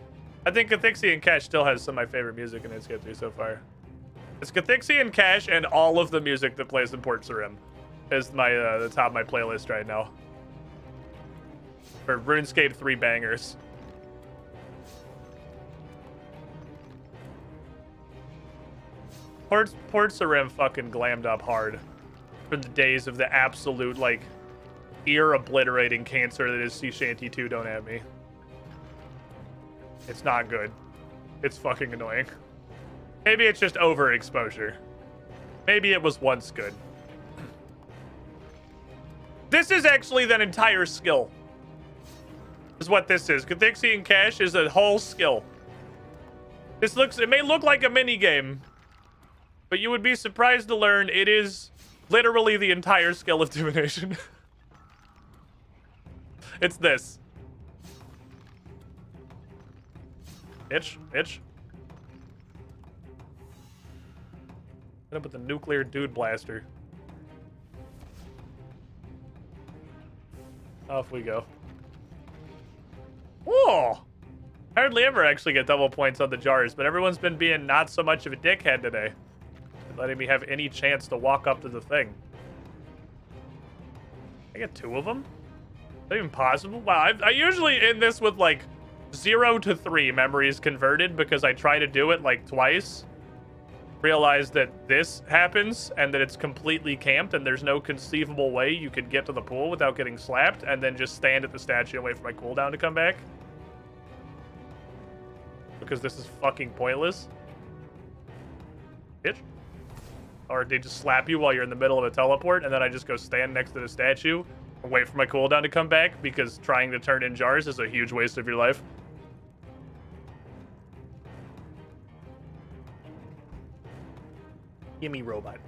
I think Gathixian Cash still has some of my favorite music in its history so far. It's Gathixian Cash and all of the music that plays in Port Sarim is my the top of my playlist right now. For RuneScape 3 bangers. Port Sarim fucking glammed up hard for the days of the absolute, like, ear-obliterating cancer that is Sea Shanty 2 Don't At Me. It's not good. It's fucking annoying. Maybe it's just overexposure. Maybe it was once good. This is actually that entire skill. is what this is. Cathixian Cache is a whole skill. It may look like a mini game, but you would be surprised to learn it is literally the entire skill of divination. It's this. Itch. Hit up with the nuclear dude blaster. Off we go. Whoa! Hardly ever actually get double points on the jars, but everyone's been being not so much of a dickhead today. Letting me have any chance to walk up to the thing. I get 2 of them? Is that even possible? Wow, I usually end this with like 0 to 3 memories converted because I try to do it like twice. Realize that this happens and that it's completely camped and there's no conceivable way you could get to the pool without getting slapped, and then just stand at the statue and wait for my cooldown to come back. Because this is fucking pointless. Bitch. Or they just slap you while you're in the middle of a teleport, and then I just go stand next to the statue and wait for my cooldown to come back, because trying to turn in jars is a huge waste of your life. Gimme robot.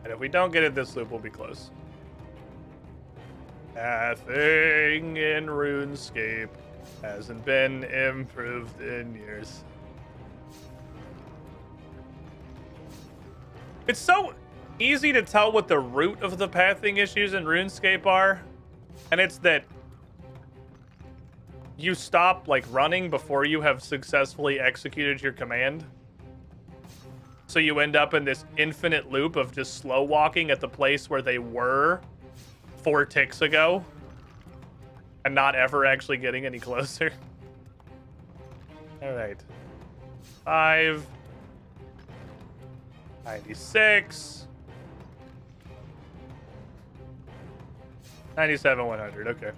And if we don't get it this loop, we'll be close. Nothing in RuneScape hasn't been improved in years. It's so easy to tell what the root of the pathing issues in RuneScape are. And it's that you stop like running before you have successfully executed your command. So you end up in this infinite loop of just slow walking at the place where they were 4 ticks ago and not ever actually getting any closer. All right. 5. 96. 97, 100. Okay.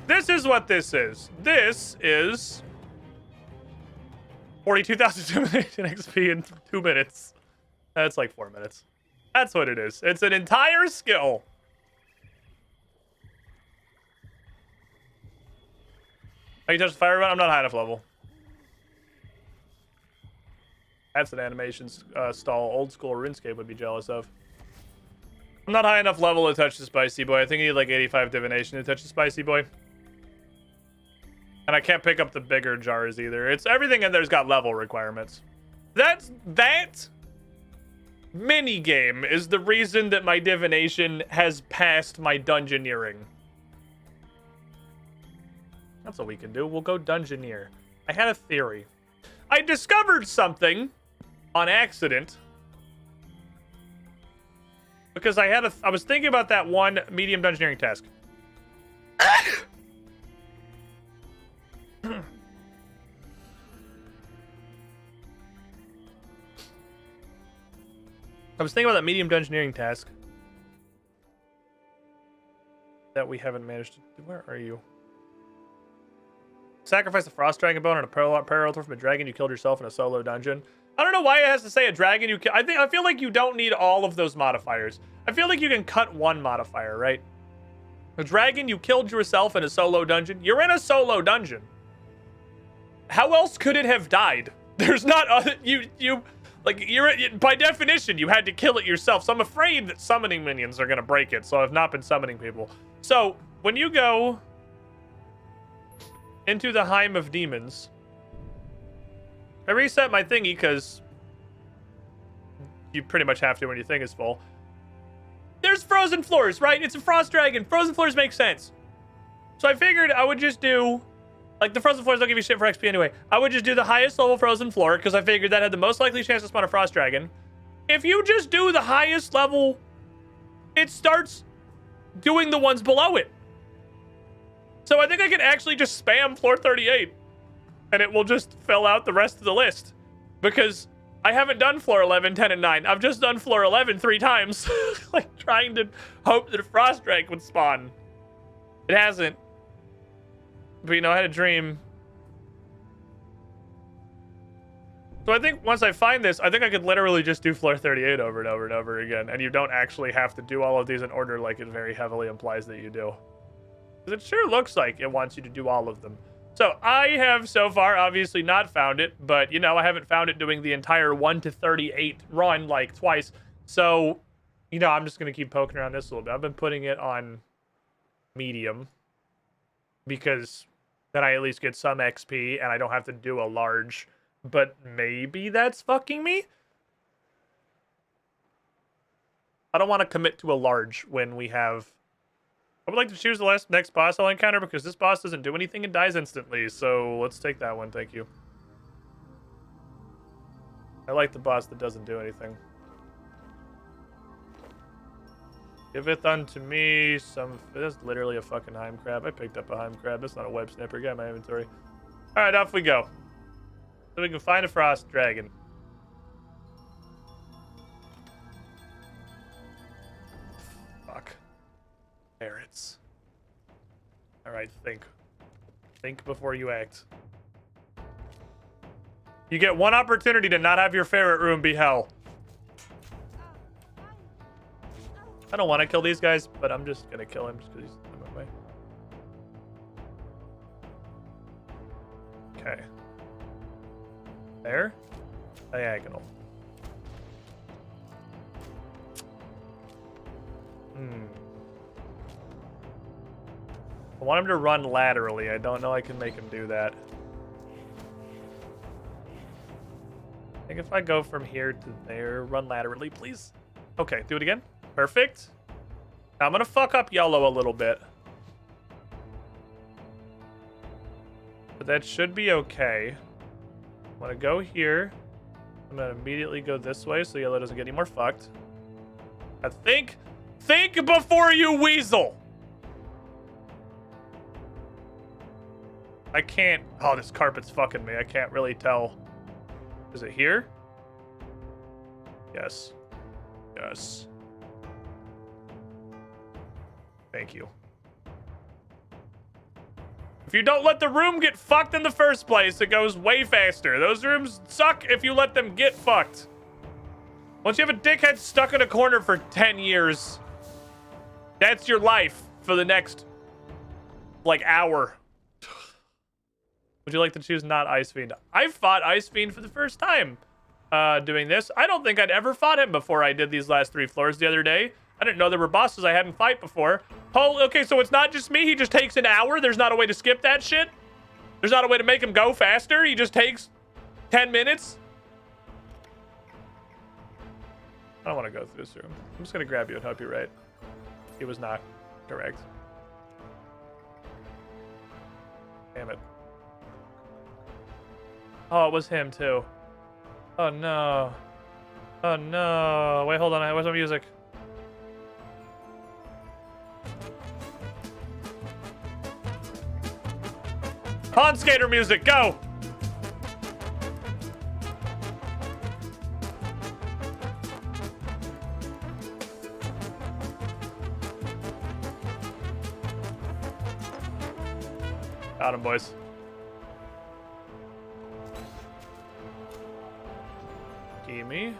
This is what this is. This is 42,000 domination XP in 2 minutes. That's like 4 minutes. That's what it is. It's an entire skill. Oh, you touched the fire run? I'm not high enough level. That's an animation stall old school RuneScape would be jealous of. I'm not high enough level to touch the Spicy Boy. I think you need like 85 divination to touch the Spicy Boy. And I can't pick up the bigger jars either. It's everything in there's got level requirements. That mini game is the reason that my divination has passed my dungeoneering. That's what we can do. We'll go dungeoneer. I had a theory. I discovered something on accident because I was thinking about that one medium dungeoneering task. I was thinking about that medium dungeoneering task that we haven't managed to do. Where are you? Sacrifice a frost dragon bone and a parallel from a dragon you killed yourself in a solo dungeon. I don't know why it has to say a dragon you killed. I feel like you don't need all of those modifiers. I feel like you can cut one modifier, right? A dragon you killed yourself in a solo dungeon. You're in a solo dungeon. How else could it have died? There's not other by definition you had to kill it yourself. So I'm afraid that summoning minions are gonna break it. So I've not been summoning people. So when you go into the Heim of Demons, I reset my thingy because you pretty much have to when your thing is full. There's frozen floors, right? It's a frost dragon. Frozen floors make sense. So I figured I would just do, like, the frozen floors don't give you shit for XP anyway. I would just do the highest level frozen floor because I figured that had the most likely chance to spawn a frost dragon. If you just do the highest level, it starts doing the ones below it. So I think I can actually just spam floor 38 and it will just fill out the rest of the list because I haven't done floor 11, 10, and 9. I've just done floor 11 3 times, like trying to hope that a frost drake would spawn. It hasn't. But, you know, I had a dream So I think once I find this, I think I could literally just do floor 38 over and over and over again, and you don't actually have to do all of these in order like it very heavily implies that you do. Because it sure looks like it wants you to do all of them. So I have so far obviously not found it, but you know, I haven't found it doing the entire 1 to 38 run like twice. So, you know, I'm just going to keep poking around this a little bit. I've been putting it on medium because then I at least get some XP and I don't have to do a large, but maybe that's fucking me. I don't want to commit to a large when we have... I would like to choose the next boss I'll encounter because this boss doesn't do anything and dies instantly. So let's take that one. Thank you. I like the boss that doesn't do anything. Giveth unto me some... That's literally a fucking Heim crab. I picked up a Heim crab. That's not a web snipper. Get my inventory. All right, off we go. So we can find a frost dragon. Fuck. Parrots. Alright, think. Think before you act. You get one opportunity to not have your ferret room be hell. I don't want to kill these guys, but I'm just gonna kill him just because he's in my way. Okay. There. Diagonal. I want him to run laterally. I don't know I can make him do that. I think if I go from here to there, run laterally, please. Okay, do it again. Perfect. Now I'm gonna fuck up yellow a little bit. But that should be okay. I'm gonna go here. I'm gonna immediately go this way so yellow doesn't get any more fucked. Now think before you weasel. I can't... Oh, this carpet's fucking me. I can't really tell. Is it here? Yes. Yes. Thank you. If you don't let the room get fucked in the first place, it goes way faster. Those rooms suck if you let them get fucked. Once you have a dickhead stuck in a corner for 10 years, that's your life for the next, like, hour. Would you like to choose not Ice Fiend? I fought Ice Fiend for the first time doing this. I don't think I'd ever fought him before I did these last 3 floors the other day. I didn't know there were bosses I hadn't fight before. Oh, okay, so it's not just me. He just takes an hour. There's not a way to skip that shit. There's not a way to make him go faster. He just takes 10 minutes. I don't want to go through this room. I'm just going to grab you and hope you're right. It was not correct. Damn it. Oh, it was him too. Oh no. Oh no. Wait, hold on. Where's my music? Pond skater music, go! Got him, boys. Gimme.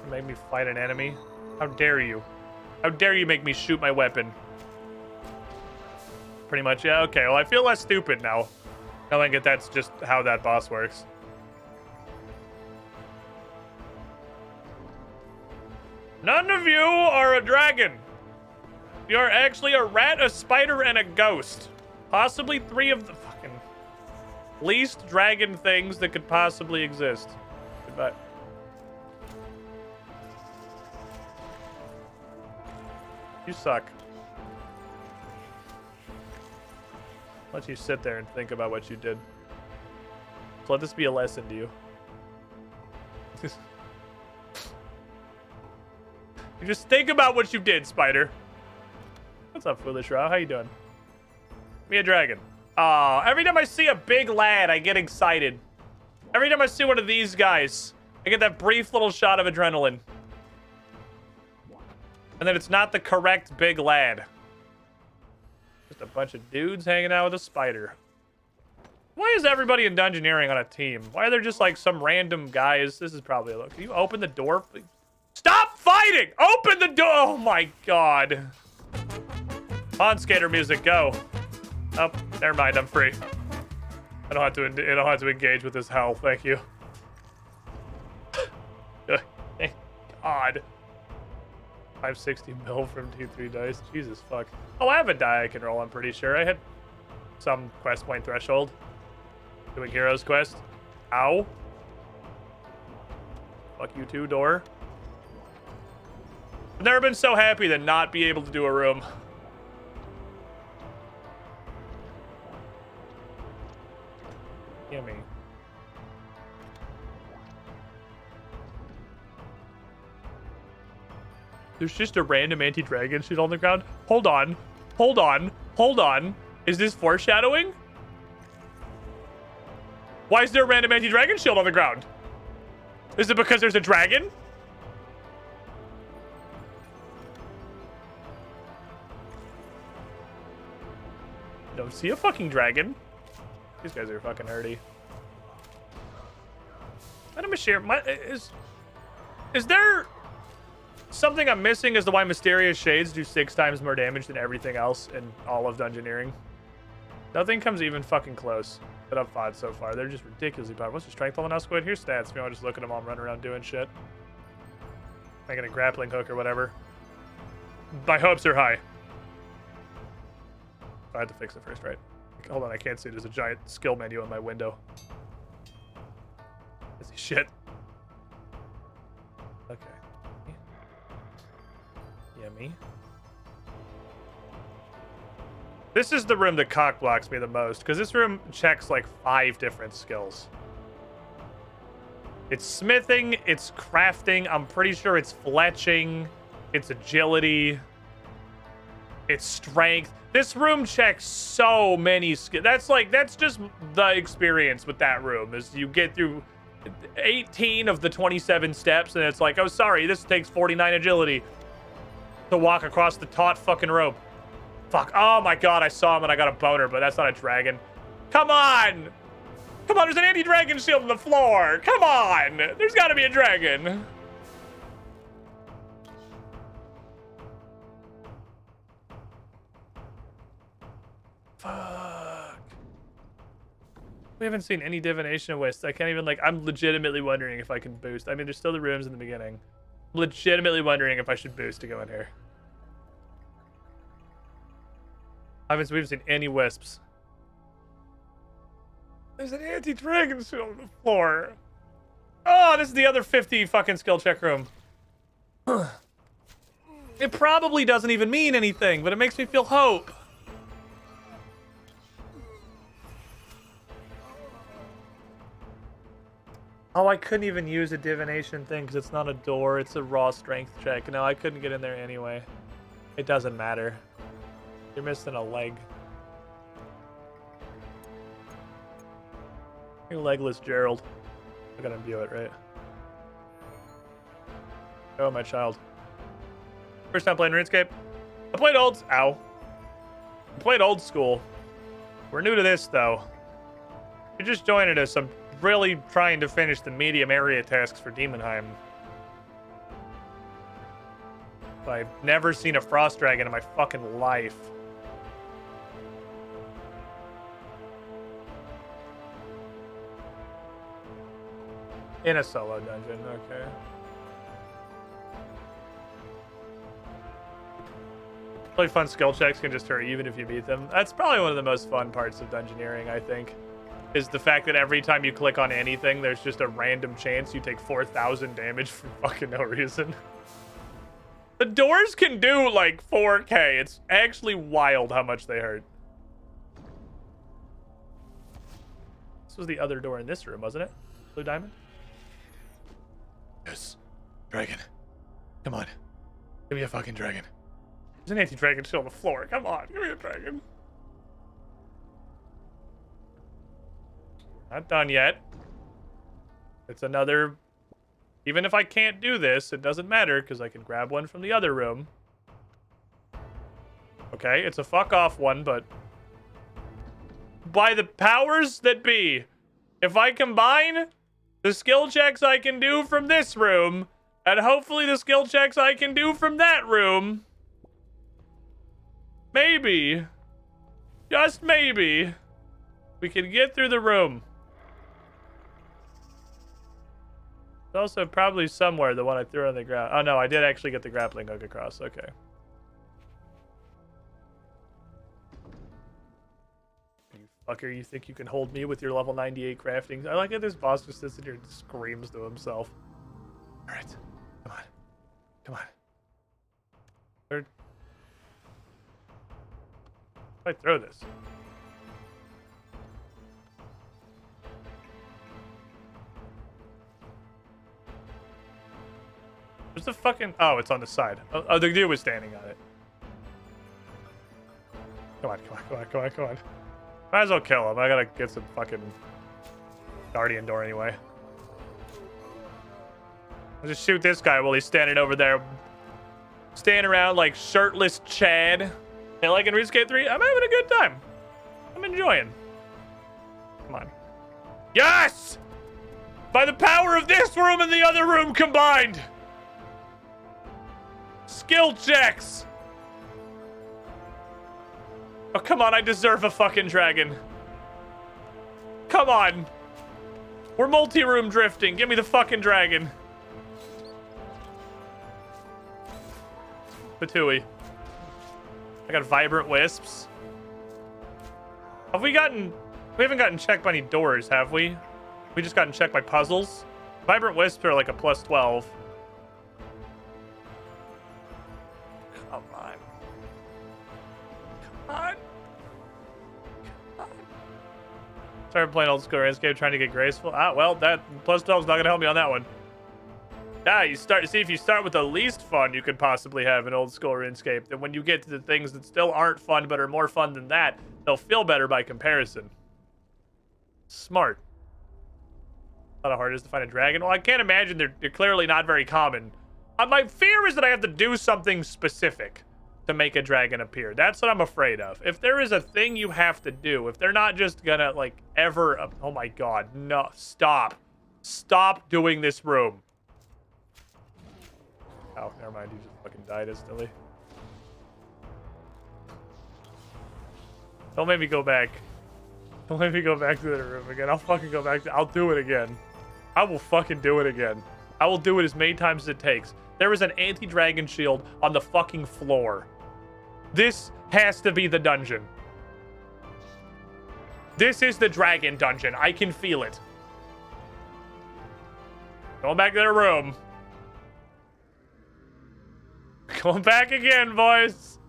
Make me fight an enemy? How dare you? How dare you make me shoot my weapon? Pretty much, yeah, okay. Well, I feel less stupid now, knowing that that's just how that boss works. None of you are a dragon. You're actually a rat, a spider, and a ghost. Possibly 3 of the fucking least dragon things that could possibly exist. Goodbye. You suck. Let you sit there and think about what you did. So let this be a lesson to you. You just think about what you did, Spider. What's up, Foolish Raw? How you doing? Me a dragon. Oh, every time I see a big lad, I get excited. Every time I see one of these guys, I get that brief little shot of adrenaline. And then it's not the correct big lad. Just a bunch of dudes hanging out with a spider. Why is everybody in Dungeoneering on a team? Why are there just like some random guys? This is probably a look. Can you open the door, please? Stop fighting! Open the door! Oh my god. On skater music, go. Oh, never mind. I'm free. I don't have to engage with this hell. Thank you. Thank God. 560 mil from 2-3 dice. Jesus fuck. Oh, I have a die I can roll. I'm pretty sure I had some quest point threshold. Doing heroes quest. Ow. Fuck you too, door. I've never been so happy to not be able to do a room. Gimme. There's just a random anti-dragon shit on the ground. Hold on. Hold on. Hold on. Is this foreshadowing? Why is there a random anti-dragon shield on the ground? Is it because there's a dragon? I don't see a fucking dragon. These guys are fucking nerdy. I'm share. Is there something I'm missing as to why Mysterious Shades do 6 times more damage than everything else in all of Dungeoneering? Nothing comes even fucking close that I've fought so far. They're just ridiculously powerful. What's the strength level now, Squid? Here's stats. If you want to just look at them all run around doing shit. Making a grappling hook or whatever. My hopes are high. I had to fix it first, right? Hold on, I can't see. There's a giant skill menu in my window. I see shit. Okay. Yummy. This is the room that cock blocks me the most, because this room checks like 5 different skills. It's smithing, it's crafting, I'm pretty sure it's fletching, it's agility, it's strength. This room checks so many skills. That's just the experience with that room, is you get through 18 of the 27 steps, and it's like, oh, sorry, this takes 49 agility to walk across the taut fucking rope. Fuck. Oh my god, I saw him and I got a boner, but that's not a dragon. Come on! Come on, there's an anti-dragon shield on the floor. Come on! There's gotta be a dragon. Fuck. We haven't seen any divination wisps. I can't even, like, I'm legitimately wondering if I can boost. I mean, there's still the rooms in the beginning. I'm legitimately wondering if I should boost to go in here. We haven't seen any wisps. There's an anti-dragon shield on the floor. Oh, this is the other 50 fucking skill check room. It probably doesn't even mean anything, but it makes me feel hope. Oh, I couldn't even use a divination thing because it's not a door. It's a raw strength check. No, I couldn't get in there anyway. It doesn't matter. You're missing a leg. You're legless Gerald. I gotta imbue it, right? Oh, my child. First time playing RuneScape. I played old... Ow. I played old school. We're new to this, though. You're just joining us. I'm really trying to finish the medium area tasks for Demonheim. I've never seen a frost dragon in my fucking life. In a solo dungeon, okay. Really fun skill checks can just hurt even if you beat them. That's probably one of the most fun parts of Dungeoneering, I think. Is the fact that every time you click on anything, there's just a random chance you take 4,000 damage for fucking no reason. The doors can do like 4K. It's actually wild how much they hurt. This was the other door in this room, wasn't it? Blue diamond? Yes. Dragon. Come on. Give me a fucking dragon. There's an anti-dragon still on the floor. Come on. Give me a dragon. Not done yet. It's another... Even if I can't do this, it doesn't matter because I can grab one from the other room. Okay, it's a fuck off one, but... by the powers that be, if I combine the skill checks I can do from this room, and hopefully the skill checks I can do from that room, maybe, just maybe, we can get through the room. There's also probably somewhere the one I threw on the ground. Oh no, I did actually get the grappling hook across. Okay. You fucker, you think you can hold me with your level 98 crafting? I like how this boss just sits in here and screams to himself. Alright. Come on. Come on. Third. I throw this. Where's the fucking... Oh, it's on the side. Oh, the dude was standing on it. Come on, come on, come on, come on, come on. Might as well kill him. I gotta get some fucking guardian door anyway. I'll just shoot this guy while he's standing over there. Standing around like shirtless Chad. And like in Runescape 3, I'm having a good time. I'm enjoying. Come on. Yes! By the power of this room and the other room combined! Skill checks! Oh, come on, I deserve a fucking dragon. Come on. We're multi-room drifting. Give me the fucking dragon. Patooey. I got vibrant wisps. We haven't gotten checked by any doors, have we? We just gotten checked by puzzles. Vibrant wisps are like a plus 12. Come on. Come on. Come on. Started playing old school Runescape trying to get graceful. Ah, well, that plus 12 is not going to help me on that one. Yeah, you start to see if you start with the least fun you could possibly have in old school RuneScape, then when you get to the things that still aren't fun but are more fun than that, they'll feel better by comparison. Smart. Not how hard it is to find a dragon. Well, I can't imagine they're clearly not very common. My fear is that I have to do something specific to make a dragon appear. That's what I'm afraid of. If there is a thing you have to do, if they're not just gonna, like, ever... Oh my god, no. Stop. Stop doing this room. Oh, never mind. He just fucking died instantly. Don't make me go back. Don't make me go back to the room again. I'll fucking go back to... I'll do it again. I will fucking do it again. I will do it as many times as it takes. There is an anti-dragon shield on the fucking floor. This has to be the dungeon. This is the dragon dungeon. I can feel it. Going back to the room. Going back again, boys.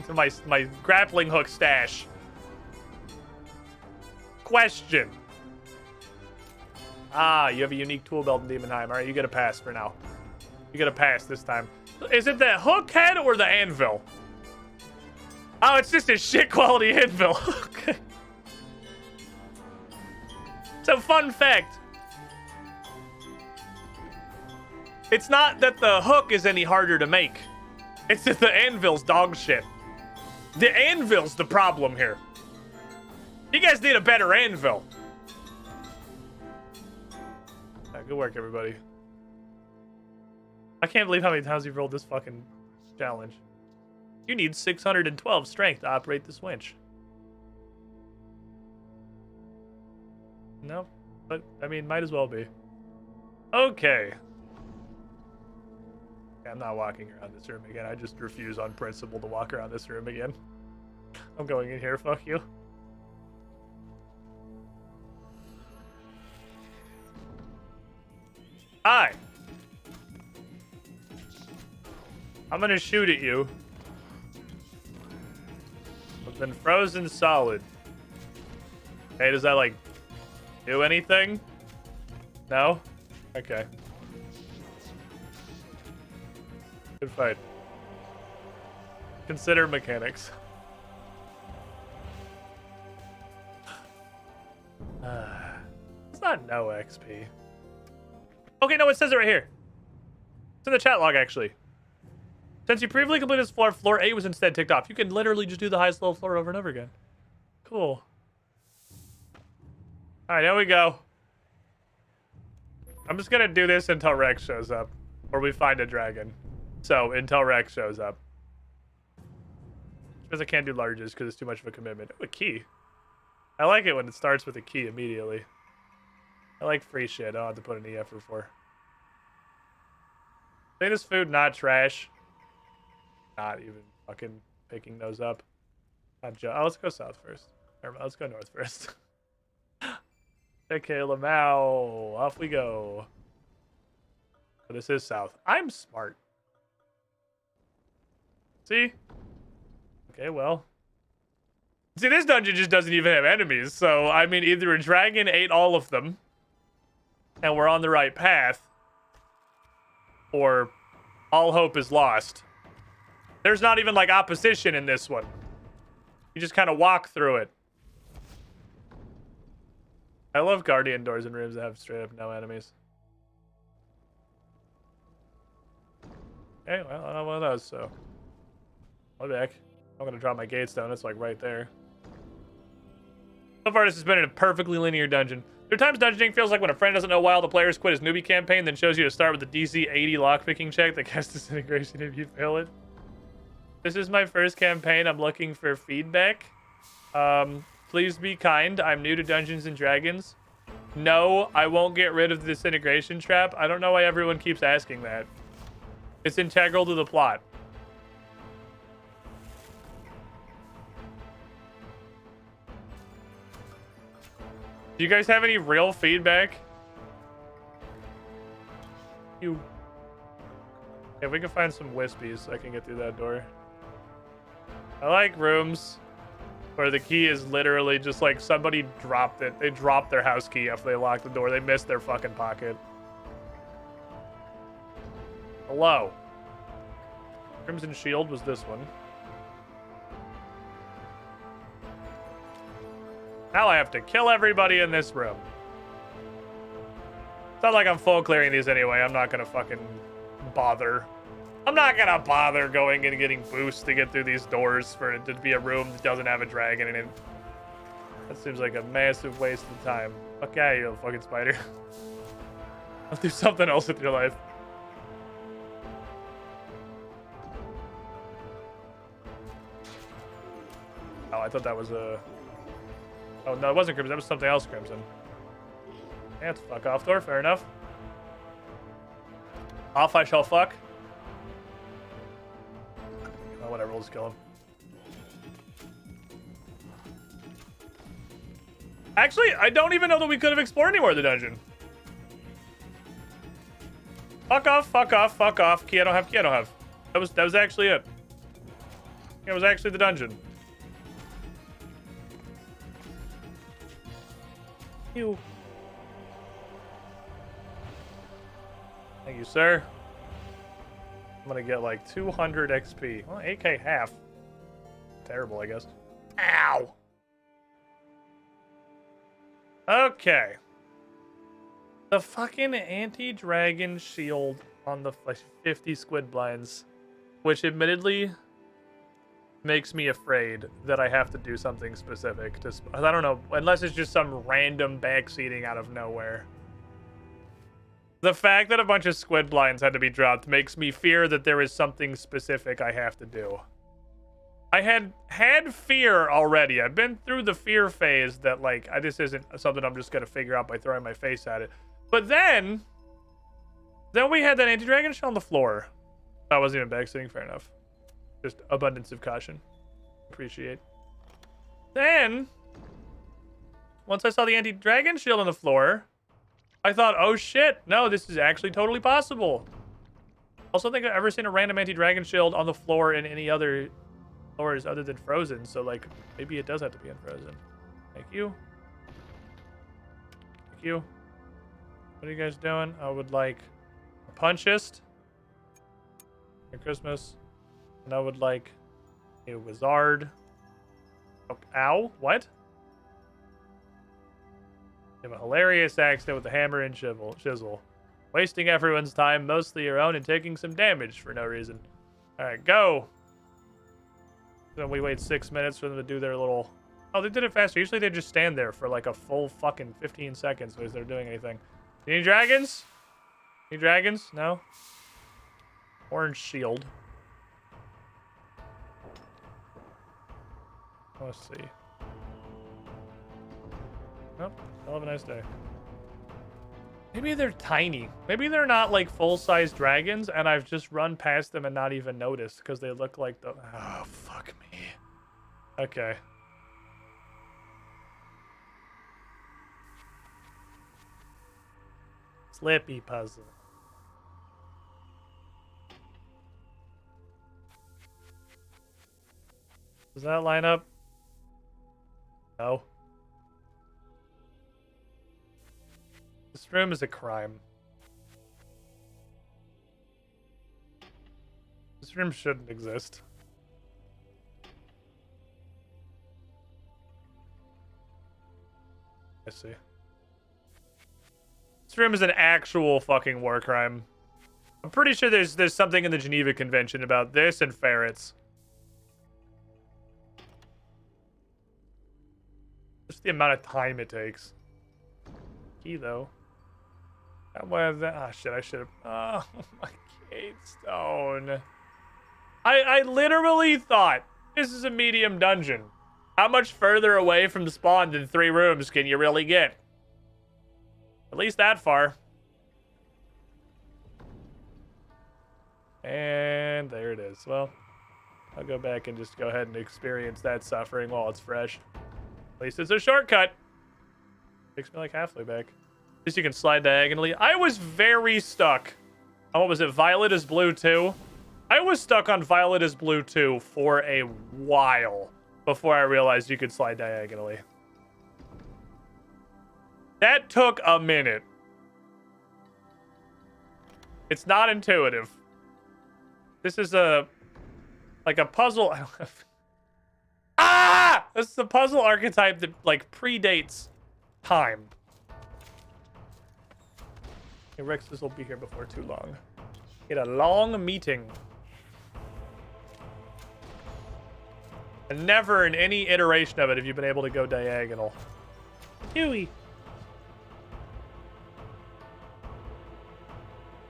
To my grappling hook stash. Question. Ah, you have a unique tool belt in Demonheim. All right, you get a pass for now. You get a pass this time. Is it the hook head or the anvil? Oh, it's just a shit quality anvil. Okay. So, fun fact. It's not that the hook is any harder to make. It's that the anvil's dog shit. The anvil's the problem here. You guys need a better anvil. Good work, everybody. I can't believe how many times you've rolled this fucking challenge. You need 612 strength to operate this winch. No, but, I mean, might as well be. Okay. Yeah, I'm not walking around this room again. I just refuse on principle to walk around this room again. I'm going in here, fuck you. Hi. I'm gonna shoot at you. I've been frozen solid. Hey, does that, like, do anything? No? Okay. Good fight. Consider mechanics. It's not no XP. Okay, no, it says it right here. It's in the chat log, actually. Since you previously completed this floor, floor 8 was instead ticked off. You can literally just do the highest level floor over and over again. Cool. Alright, here we go. I'm just gonna do this until Rex shows up. Or we find a dragon. So, until Rex shows up. Because I can't do larges because it's too much of a commitment. Oh, a key. I like it when it starts with a key immediately. I like free shit. I don't have to put any effort for. Say this food not trash. Not even fucking picking those up. Oh, let's go south first. Let's go north first. Okay, Lamau. Off we go. Oh, this is south. I'm smart. See? Okay, well. See, this dungeon just doesn't even have enemies. So, I mean, either a dragon ate all of them and we're on the right path, or all hope is lost. There's not even, like, opposition in this one. You just kind of walk through it. I love guardian doors and rooms that have straight up no enemies. Okay, well, I don't have one of those, so I'll be back. I'm gonna drop my gates down. It's like right there. So far, this has been a perfectly linear dungeon. There are times dungeoning feels like when a friend doesn't know why all the players quit his newbie campaign, then shows you to start with the DC 80 lockpicking check that casts disintegration if you fail it. This is my first campaign. I'm looking for feedback. Please be kind. I'm new to Dungeons and Dragons. No, I won't get rid of the disintegration trap. I don't know why everyone keeps asking that. It's integral to the plot. Do you guys have any real feedback? If we can find some wispies so I can get through that door. I like rooms where the key is literally just like somebody dropped it. They dropped their house key after they locked the door. They missed their fucking pocket. Hello. Crimson Shield was this one. Now I have to kill everybody in this room. It's not like I'm full clearing these anyway. I'm not gonna fucking bother. I'm not gonna bother going and getting boosts to get through these doors for it to be a room that doesn't have a dragon in it. That seems like a massive waste of time. Fuck yeah, you little fucking spider. Let's do something else with your life. Oh, I thought that was a... Oh, no, it wasn't Crimson. That was something else, Crimson. Yeah, it's fuck off door. Fair enough. Off I shall fuck. Oh, whatever. We'll just kill him. Actually, I don't even know that we could have explored anywhere in the dungeon. Fuck off, fuck off, fuck off. Key I don't have, key I don't have. That was actually it. It was actually the dungeon. Ew. Thank you, sir. I'm gonna get like 200 XP. Well, 8k half. Terrible, I guess. Ow! Okay. The fucking anti-dragon shield on the 50 squid blinds, which admittedly makes me afraid that I have to do something specific to I don't know, unless it's just some random backseating out of nowhere. The fact that a bunch of squid blinds had to be dropped makes me fear that there is something specific I have to do. I had fear already. I've been through the fear phase that like this isn't something I'm just gonna figure out by throwing my face at it. But then we had that anti-dragon shell on the floor. I wasn't even backseating, fair enough. Just abundance of caution. Appreciate. Then, once I saw the anti-dragon shield on the floor, I thought, oh shit, no, this is actually totally possible. Also, I don't think I've ever seen a random anti-dragon shield on the floor in any other floors other than Frozen. So, like, maybe it does have to be in Frozen. Thank you. Thank you. What are you guys doing? I would like a punchist. Merry Christmas. And I would like a wizard. Oh, ow, what? You have a hilarious accident with the hammer and chisel. Wasting everyone's time, mostly your own, and taking some damage for no reason. All right, go. Then we wait 6 minutes for them to do their little... Oh, they did it faster. Usually they just stand there for like a full fucking 15 seconds as they're doing anything. Any dragons? Any dragons? No? Orange shield. Let's see. Nope. I'll have a nice day. Maybe they're tiny. Maybe they're not like full-size dragons, and I've just run past them and not even noticed because they look like the... Oh, fuck me. Okay. Slippy puzzle. Does that line up? No. This room is a crime. This room shouldn't exist. I see. This room is an actual fucking war crime. I'm pretty sure there's something in the Geneva Convention about this and ferrets. Just the amount of time it takes. Key though. That was that. Oh shit! I should have. Oh my Kate Stone. I literally thought this is a medium dungeon. How much further away from the spawn than 3 rooms can you really get? At least that far. And there it is. Well, I'll go back and just go ahead and experience that suffering while it's fresh. At least it's a shortcut. Takes me like halfway back. At least you can slide diagonally. I was very stuck. Oh, what was it? Violet is Blue 2? I was stuck on Violet is Blue 2 for a while before I realized you could slide diagonally. That took a minute. It's not intuitive. This is like a puzzle. Ah! This is a puzzle archetype that like predates time. Hey, Rex, this will be here before too long. Get a long meeting. And never in any iteration of it have you been able to go diagonal. Huey.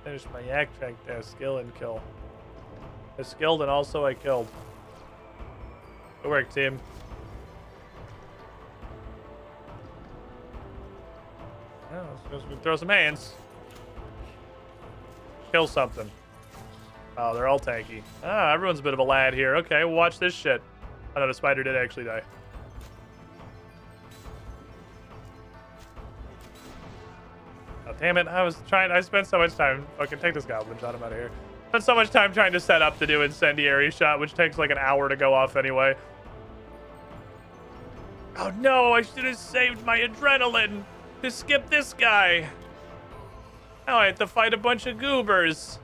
Finish my yak track there. Skill and kill. I skilled and also I killed. Good work, team. Yeah, let's throw some hands. Kill something. Oh, they're all tanky. Ah, everyone's a bit of a lad here. Okay, we'll watch this shit. I know the spider did actually die. Oh, damn it. I spent so much time. Fucking take this goblin shot him out of here. Spent so much time trying to set up to do incendiary shot, which takes like an hour to go off anyway. Oh no, I should have saved my adrenaline to skip this guy. Now I have to fight a bunch of goobers.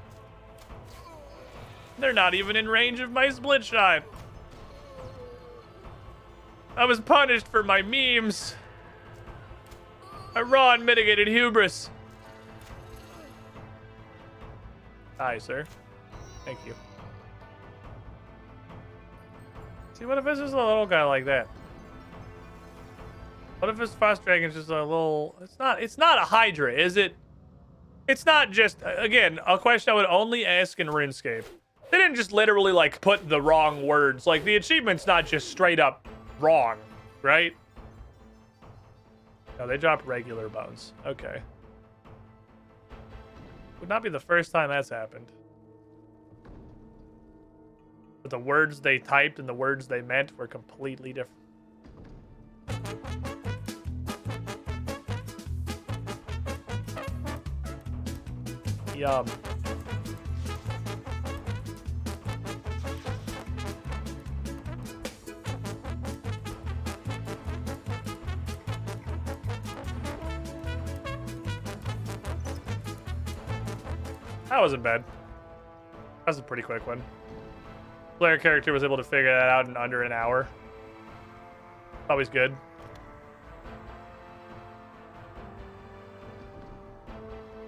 They're not even in range of my split shot. I was punished for my memes. My raw and mitigated hubris. Hi, sir. Thank you. See, what if this is a little guy like that? What if this frost dragon's just a little... It's not a Hydra, is it? It's not just... Again, a question I would only ask in RuneScape. They didn't just literally, like, put the wrong words. Like, the achievement's not just straight up wrong, right? No, they drop regular bones. Okay. Would not be the first time that's happened. But the words they typed and the words they meant were completely different. Yum. That wasn't bad. That was a pretty quick one. Player character was able to figure that out in under an hour. Always good.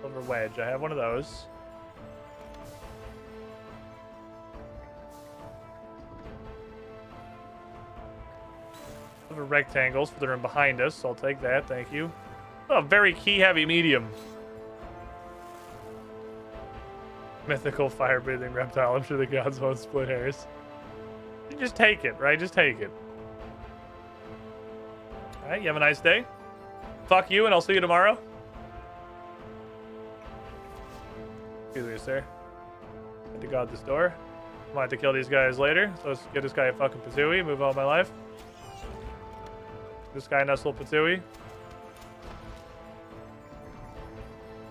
Silver wedge. I have one of those. Of rectangles for the room behind us, so I'll take that. Thank you. Oh, very key-heavy medium. Mythical fire-breathing reptile. I'm sure the gods won't split hairs. You just take it, right? Just take it. All right, you have a nice day. Fuck you, and I'll see you tomorrow. Excuse me, sir. I had to guard this door. I might have to kill these guys later, so let's get this guy a fucking patooey, move on with my life. This guy a nice little patooey.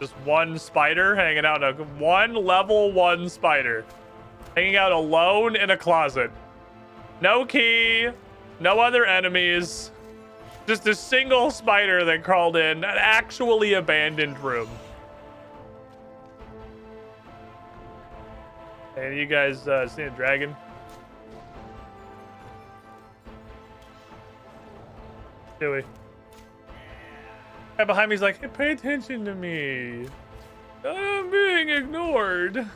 Just one spider hanging out. One level 1 spider. Hanging out alone in a closet. No key. No other enemies. Just a single spider that crawled in an actually abandoned room. Hey, you guys seen a dragon? Dewey. Guy behind me's like, hey, pay attention to me. I'm being ignored.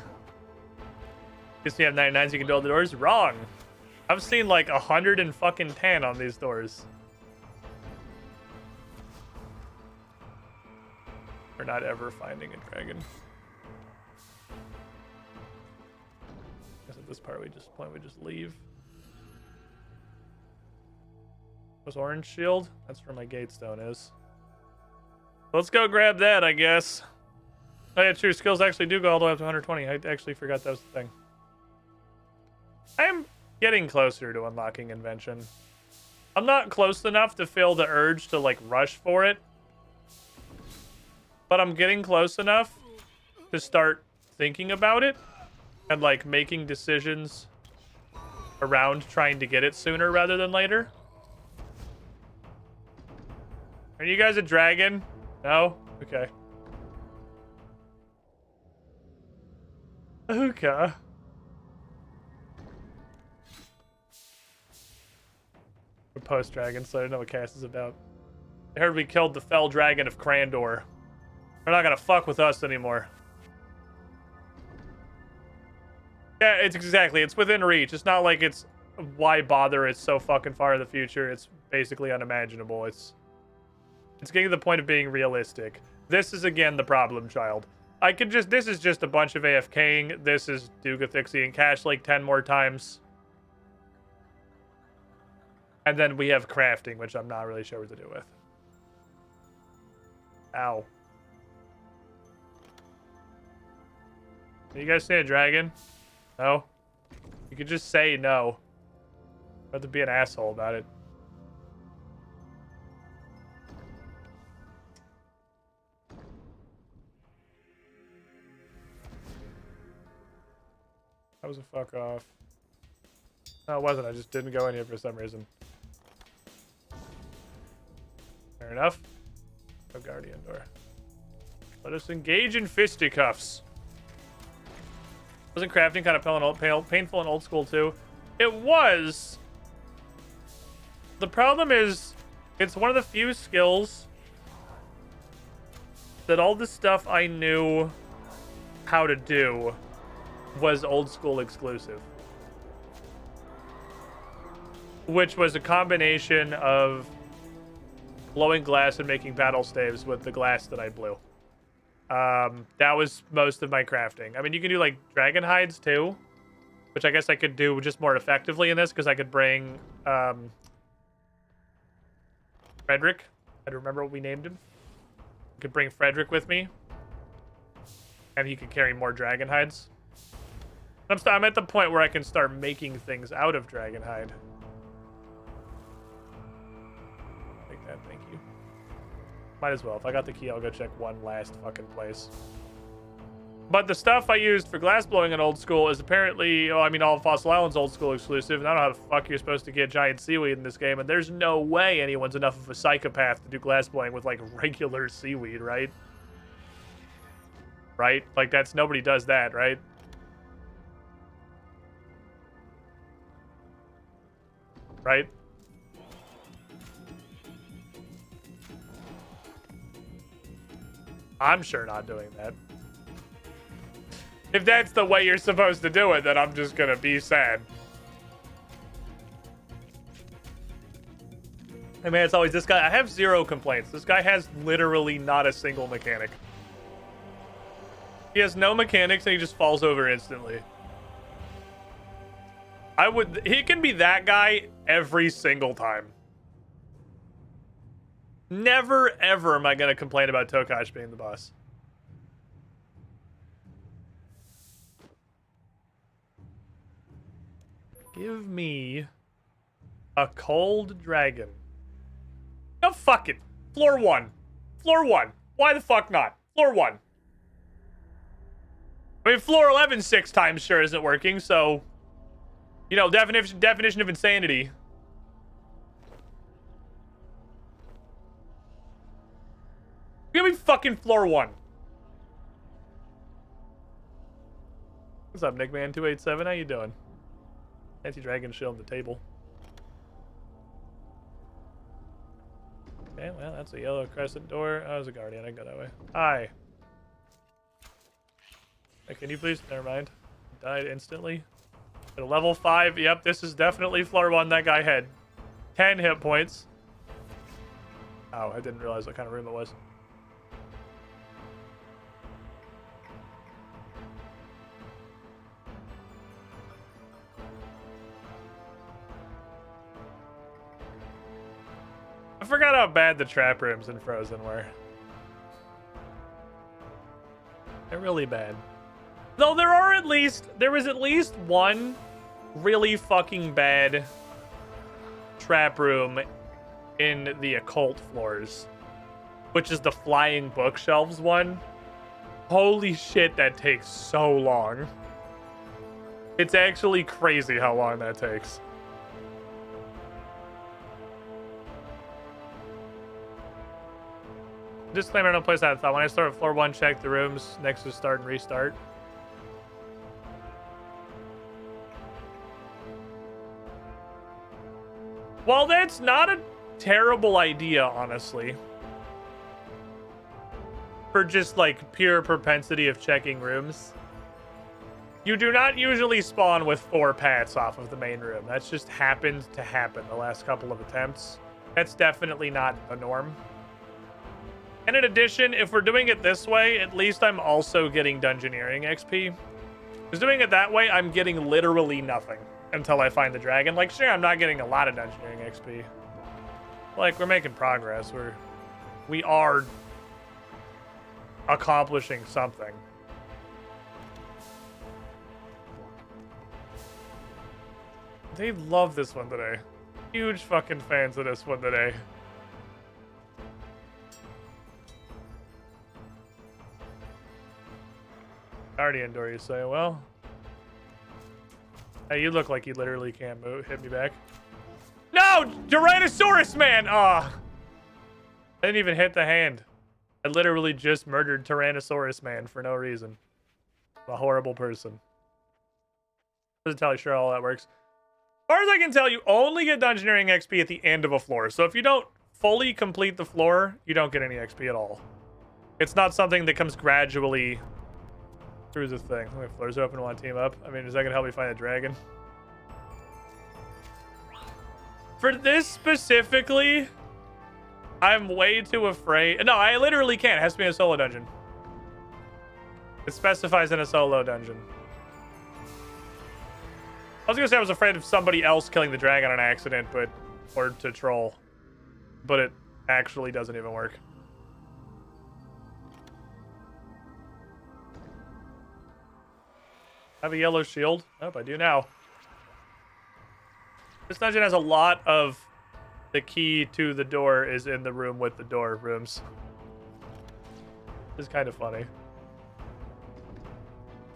Guess you have 99 so you can build the doors? Wrong. I've seen like 110 on these doors. We're not ever finding a dragon. Guess at this part we just leave. What's orange shield? That's where my gatestone is. Let's go grab that, I guess. Oh yeah, true. Skills actually do go all the way up to 120. I actually forgot that was the thing. I am getting closer to unlocking Invention. I'm not close enough to feel the urge to, like, rush for it. But I'm getting close enough to start thinking about it and, like, making decisions around trying to get it sooner rather than later. Are you guys a dragon? No? Okay. Okay. We're post-dragon, so I don't know what cast is about. I heard we killed the fell dragon of Crandor. They're not gonna fuck with us anymore. Yeah, it's exactly. It's within reach. It's not like it's... Why bother? It's so fucking far in the future. It's basically unimaginable. It's getting to the point of being realistic. This is, again, the problem child. I could just... This is just a bunch of AFKing. This is Dugathixie and Cash like 10 more times. And then we have crafting, which I'm not really sure what to do with. Ow. You guys see a dragon? No? You could just say no. You have to be an asshole about it. That was a fuck off. No, it wasn't. I just didn't go in here for some reason. Fair enough. No guardian door. Let us engage in fisticuffs. Wasn't crafting kind of painful and old school too? It was. The problem is, it's one of the few skills that all the stuff I knew how to do was old school exclusive. Which was a combination of blowing glass and making battle staves with the glass that I blew. That was most of my crafting. I mean, you can do like dragon hides too, which I guess I could do just more effectively in this because I could bring Frederick. I don't remember what we named him. I could bring Frederick with me, and he could carry more dragon hides. I'm at the point where I can start making things out of dragon hide. Take that, thank you. Might as well. If I got the key, I'll go check one last fucking place. But the stuff I used for glass blowing in old school is apparently, oh, I mean, all of Fossil Island's old school exclusive, and I don't know how the fuck you're supposed to get giant seaweed in this game, and there's no way anyone's enough of a psychopath to do glass blowing with, like, regular seaweed, right? Right? Like, that's, nobody does that, right? Right? I'm sure not doing that. If that's the way you're supposed to do it, then I'm just gonna be sad. I mean, it's always this guy. I have zero complaints. This guy has literally not a single mechanic. He has no mechanics and he just falls over instantly. He can be that guy every single time. Never, ever am I going to complain about Tokash being the boss. Give me a cold dragon. No, fuck it. Floor 1. Floor 1. Why the fuck not? Floor 1. I mean, floor 11 6 times sure isn't working, so... You know, definition of insanity. Give me fucking floor 1. What's up, Nickman287? How you doing? Anti-dragon shield on the table. Okay, well, that's a yellow crescent door. Oh, there's a guardian. I can go that way. Hi. Hey, can you please? Never mind. Died instantly. At a level 5. Yep, this is definitely floor 1. That guy had 10 hit points. Oh, I didn't realize what kind of room it was. I forgot how bad the trap rooms in Frozen were. They're really bad. Though there was at least one really fucking bad trap room in the occult floors, which is the flying bookshelves one. Holy shit, that takes so long. It's actually crazy how long that takes. Disclaimer, I don't place that thought. When I start at floor 1, check the rooms next to start and restart. Well, that's not a terrible idea, honestly. For just, like, pure propensity of checking rooms. You do not usually spawn with 4 paths off of the main room. That's just happened to happen the last couple of attempts. That's definitely not the norm. And in addition, if we're doing it this way, at least I'm also getting Dungeoneering XP. Because doing it that way, I'm getting literally nothing until I find the dragon. Like, sure, I'm not getting a lot of Dungeoneering XP. Like, we're making progress. We are accomplishing something. They love this one today. Huge fucking fans of this one today. Guardian door, you say? Well, hey, you look like you literally can't move. Hit me back. No! Tyrannosaurus man! Ah! Oh, I didn't even hit the hand. I literally just murdered Tyrannosaurus man for no reason. I'm a horrible person. Doesn't tell you sure all that works. As far as I can tell, you only get Dungeoneering XP at the end of a floor. So if you don't fully complete the floor, you don't get any XP at all. It's not something that comes gradually through the thing. My floor's open. Want to team up? I mean, is that gonna help me find a dragon? For this specifically, I'm way too afraid. No, I literally can't. It has to be in a solo dungeon. It specifies in a solo dungeon. I was gonna say I was afraid of somebody else killing the dragon on accident, or to troll, but it actually doesn't even work. I have a yellow shield. Oh, I do now. This dungeon has a lot of the key to the door is in the room with the door rooms. This is kind of funny.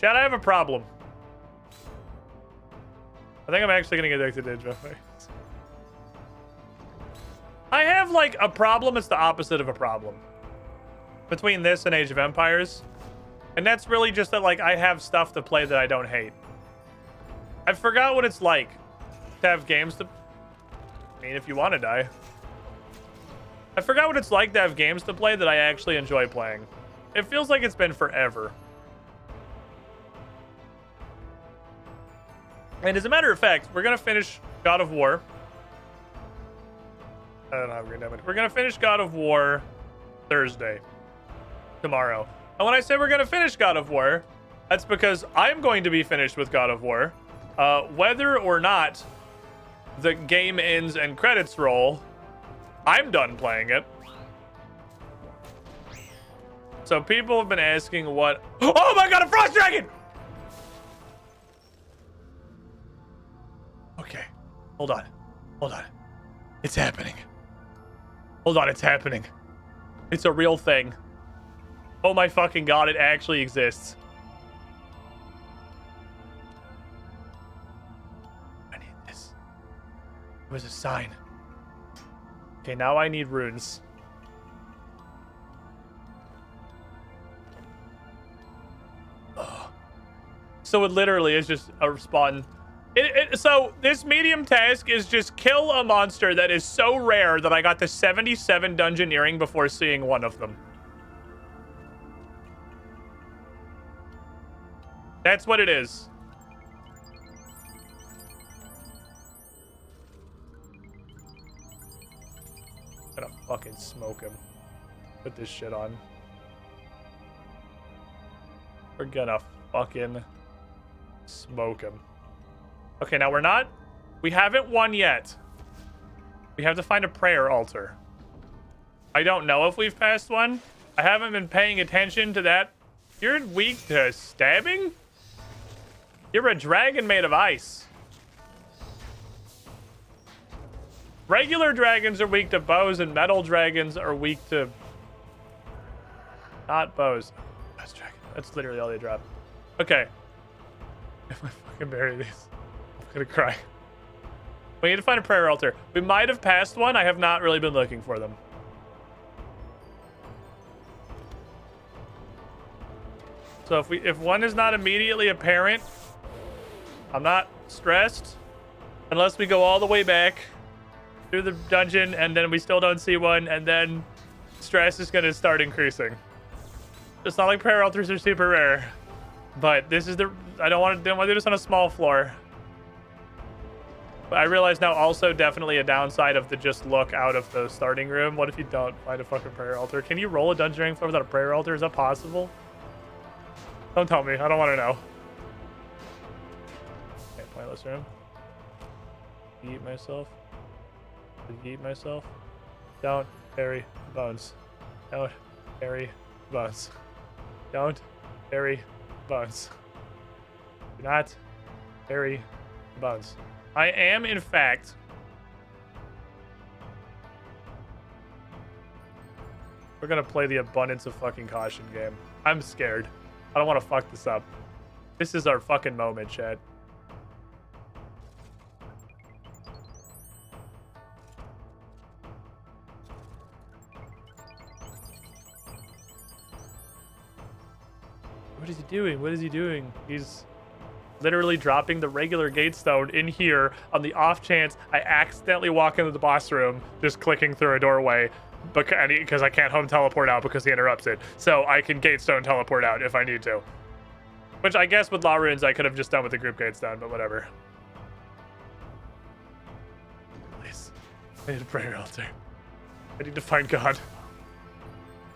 Chad, I have a problem. I think I'm actually going to get addicted to Ninja. I have, like, a problem. It's the opposite of a problem. Between this and Age of Empires. And that's really just that, like, I have stuff to play that I don't hate. I forgot what it's like to have games to... I mean, if you want to die. I forgot what it's like to have games to play that I actually enjoy playing. It feels like it's been forever. And as a matter of fact, we're going to finish God of War. I don't have green diamond. We're gonna finish God of War Thursday, tomorrow. And when I say we're gonna finish God of War, that's because I'm going to be finished with God of War. Whether or not the game ends and credits roll, I'm done playing it. So people have been asking what... Oh my god, a frost dragon! Okay, hold on. Hold on. It's happening. Hold on, it's happening. It's a real thing. Oh my fucking god, it actually exists. I need this. It was a sign. Okay, now I need runes. Ugh. So it literally is just a spawn. So this medium task is just kill a monster that is so rare that I got to 77 dungeoneering before seeing one of them. That's what it is. I'm gonna fucking smoke him. Put this shit on. We're gonna fucking smoke him. Okay, now we haven't won yet. We have to find a prayer altar. I don't know if we've passed one. I haven't been paying attention to that. You're weak to stabbing? You're a dragon made of ice. Regular dragons are weak to bows, and metal dragons are weak to... Not bows. That's dragon. That's literally all they drop. Okay. If I fucking bury these, I'm gonna cry. We need to find a prayer altar. We might have passed one. I have not really been looking for them. So if one is not immediately apparent, I'm not stressed. Unless we go all the way back through the dungeon and then we still don't see one, and then stress is gonna start increasing. It's not like prayer altars are super rare, but this is I don't want to do this on a small floor. But I realize now also definitely a downside of the just look out of the starting room. What if you don't find a fucking prayer altar? Can you roll a dungeon floor without a prayer altar? Is that possible? Don't tell me. I don't want to know. Okay, pointless room. Eat myself. Eat myself. Don't bury bones. Don't bury bones. Don't bury bones. Do not bury bones. I am, in fact, we're gonna play the abundance of fucking caution game. I'm scared. I don't want to fuck this up. This is our fucking moment, chat. What is he doing? What is he doing? He's literally dropping the regular gatestone in here on the off chance I accidentally walk into the boss room, just clicking through a doorway because I can't home teleport out because he interrupts it. So I can gatestone teleport out if I need to. Which I guess with Law Runes I could have just done with the group gatestone, but whatever. Please. I need a prayer altar. I need to find God.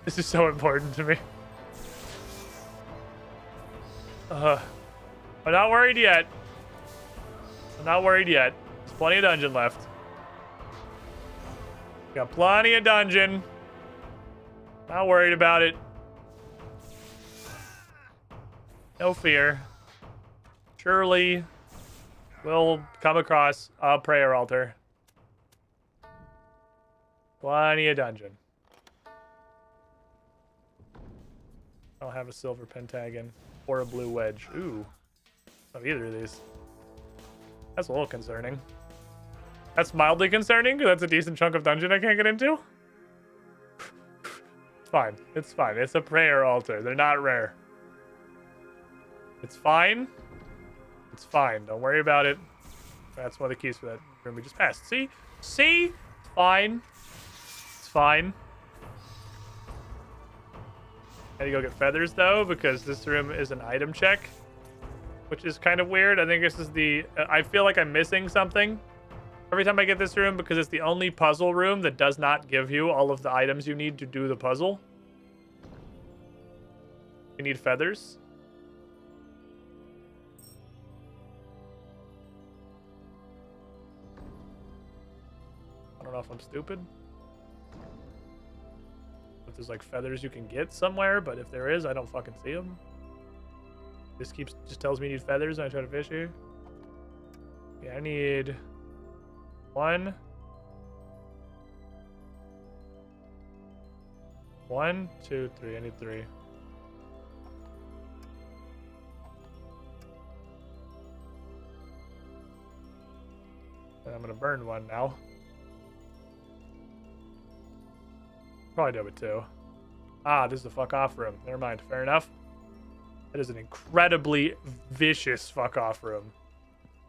This is so important to me. I'm not worried yet. I'm not worried yet. There's plenty of dungeon left. Got plenty of dungeon. Not worried about it. No fear. Surely we'll come across a prayer altar. Plenty of dungeon. I'll have a silver pentagon or a blue wedge. Ooh. Not either of these. That's a little concerning. That's mildly concerning because that's a decent chunk of dungeon I can't get into. It's fine. It's fine. It's a prayer altar. They're not rare. It's fine. It's fine. Don't worry about it. That's one of the keys for that room we just passed. See? See? It's fine. It's fine. I had to go get feathers though because this room is an item check, which is kind of weird. I think this is the... I feel like I'm missing something. Every time I get this room, because it's the only puzzle room that does not give you all of the items you need to do the puzzle. You need feathers. I don't know if I'm stupid. If there's like feathers you can get somewhere, but if there is, I don't fucking see them. This just tells me you need feathers and I try to fish here. Yeah, I need 1, 2, 3. I need 3. And I'm gonna burn 1 now. Probably do it too. Ah, this is the fuck off room. Never mind. Fair enough. That is an incredibly vicious fuck off room.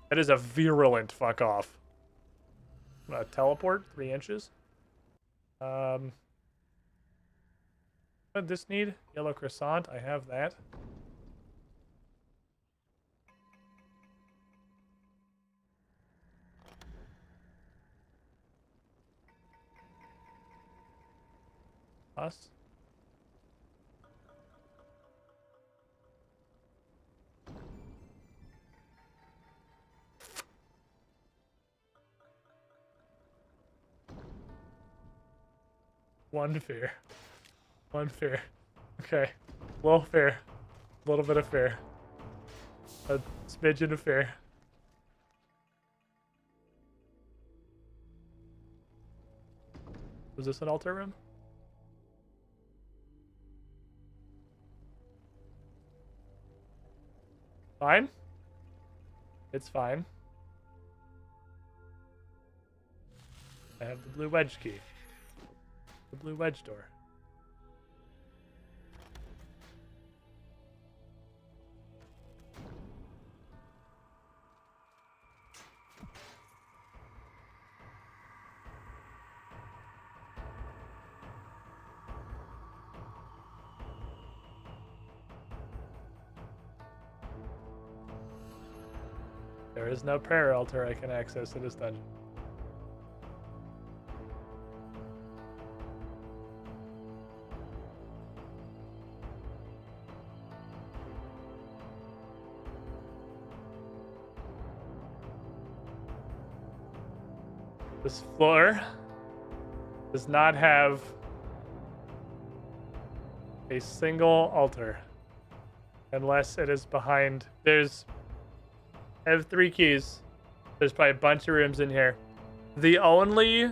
That is a virulent fuck off. I'm gonna teleport 3 inches. What did this need? Yellow croissant. I have that. Us. One fear. One fear. Okay. A little fear. A little bit of fear. A smidgen of fear. Was this an altar room? Fine. It's fine. I have the blue wedge key. The blue wedge door. There is no prayer altar I can access in this dungeon. This floor does not have a single altar unless it is behind. I have 3 keys. There's probably a bunch of rooms in here. The only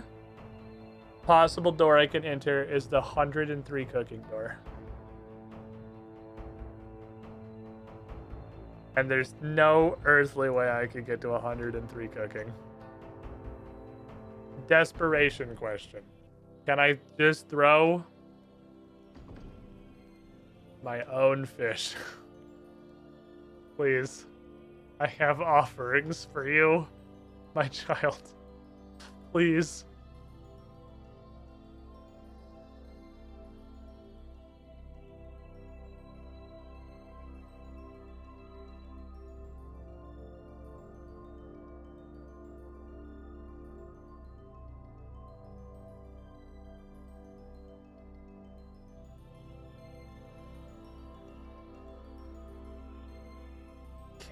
possible door I can enter is the 103 cooking door. And there's no earthly way I could get to 103 cooking. Desperation question. Can I just throw my own fish? Please. I have offerings for you, my child. Please.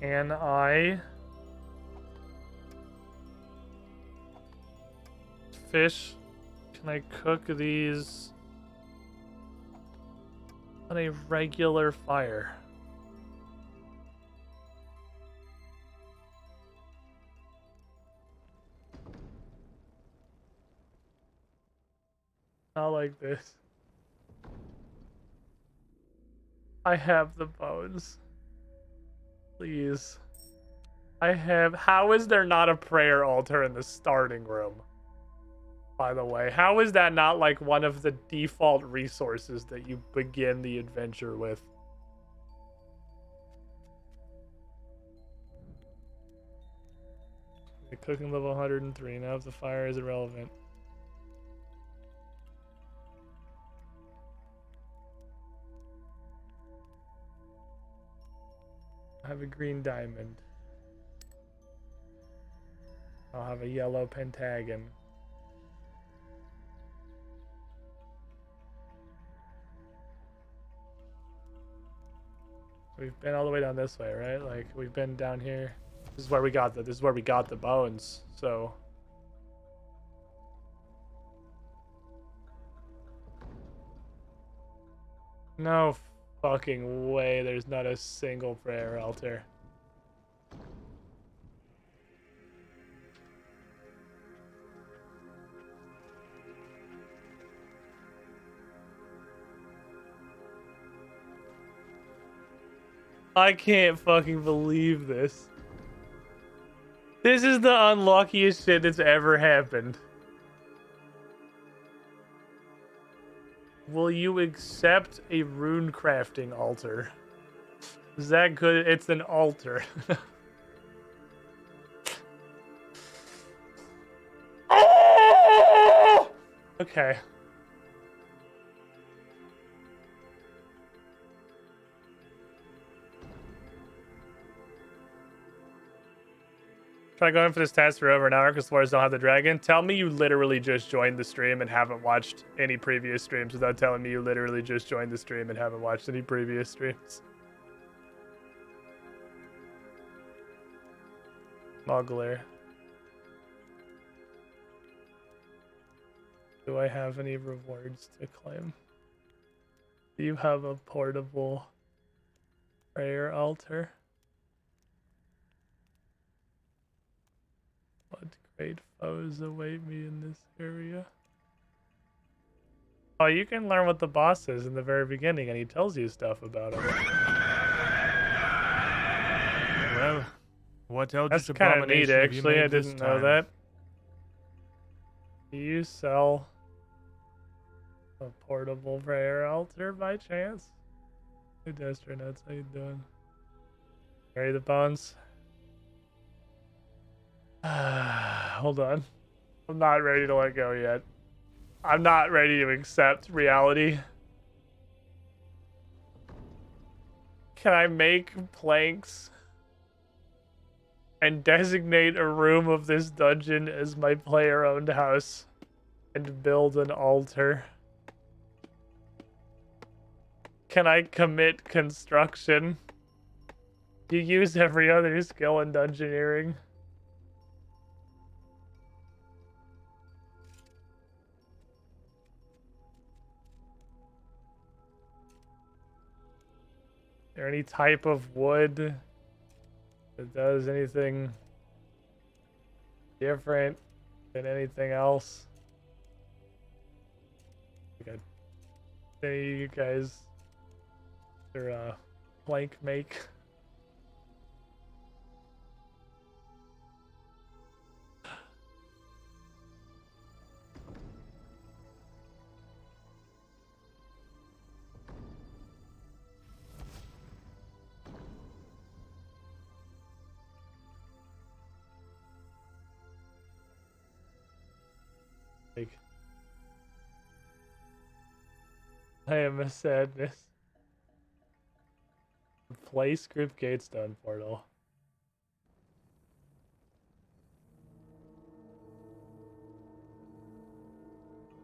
Can I fish? Can I cook these on a regular fire? Not like this. I have the bones. Please. I have... How is there not a prayer altar in the starting room? By the way, how is that not like one of the default resources that you begin the adventure with? The cooking level 103. Now if the fire is irrelevant. I have a green diamond. I'll have a yellow pentagon. We've been all the way down this way, right? Like we've been down here. This is where we got the bones. So no fucking way there's not a single prayer altar. I can't fucking believe this. This is the unluckiest shit that's ever happened. Will you accept a rune crafting altar? Is that good? It's an altar. Oh! Okay. Try going for this task for over an hour because Floors don't have the dragon. Tell me you literally just joined the stream and haven't watched any previous streams without telling me you literally just joined the stream and haven't watched any previous streams. Muggler. Do I have any rewards to claim? Do you have a portable prayer altar? What great foes await me in this area? Oh, you can learn what the boss is in the very beginning, and he tells you stuff about it. Well, what else? That's kind of neat, actually. I didn't know that. Do you sell a portable prayer altar by chance? Hey, Destronuts, how you doing? Carry the bones. Hold on. I'm not ready to let go yet. I'm not ready to accept reality. Can I make planks and designate a room of this dungeon as my player-owned house and build an altar? Can I commit construction? You use every other skill in dungeoneering. Is there any type of wood that does anything different than anything else? Like any of you guys are plank make? I am a sadness. Place group gates done portal.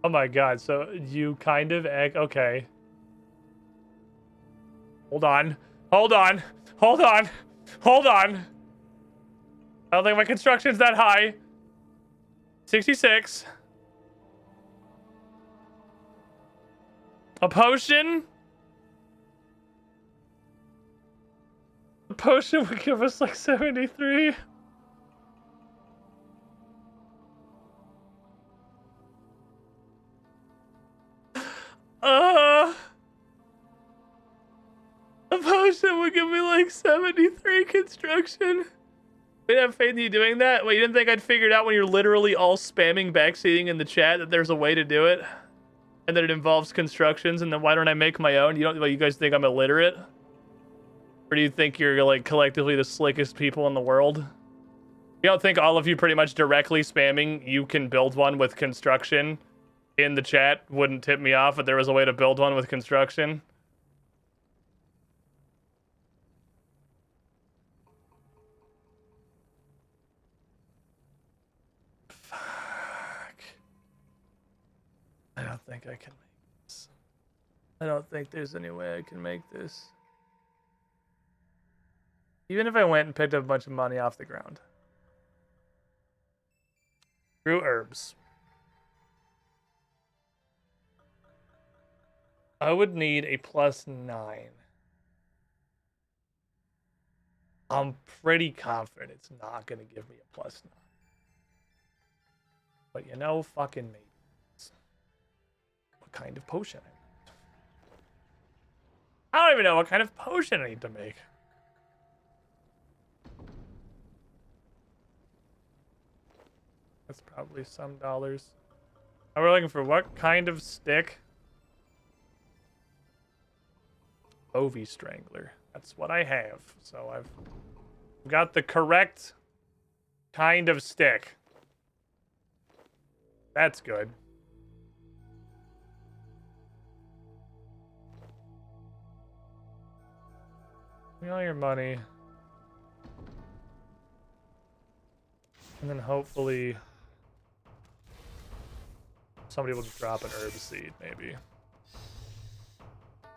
Oh my god, so you kind of okay. Hold on. Hold on. Hold on. Hold on. I don't think my construction's that high. 66. A potion? A potion would give us like 73. A potion would give me like 73 construction. We have faith in you doing that? Wait, you didn't think I'd figured out when you're literally all spamming backseating in the chat that there's a way to do it? And that it involves constructions, and then why don't I make my own? You guys think I'm illiterate? Or do you think you're like collectively the slickest people in the world? You don't think all of you pretty much directly spamming you can build one with construction in the chat wouldn't tip me off if there was a way to build one with construction? don't think I can make this. I don't think there's any way I can make this. Even if I went and picked up a bunch of money off the ground. Grew herbs. I would need a +9. I'm pretty confident it's not going to give me a +9. But you know, fucking maybe. What kind of potion I need? I don't even know what kind of potion I need to make. That's probably some dollars. Now we're looking for what kind of stick? Ovi Strangler. That's what I have. So I've got the correct kind of stick. That's good. Give me all your money. And then hopefully somebody will just drop an herb seed, maybe.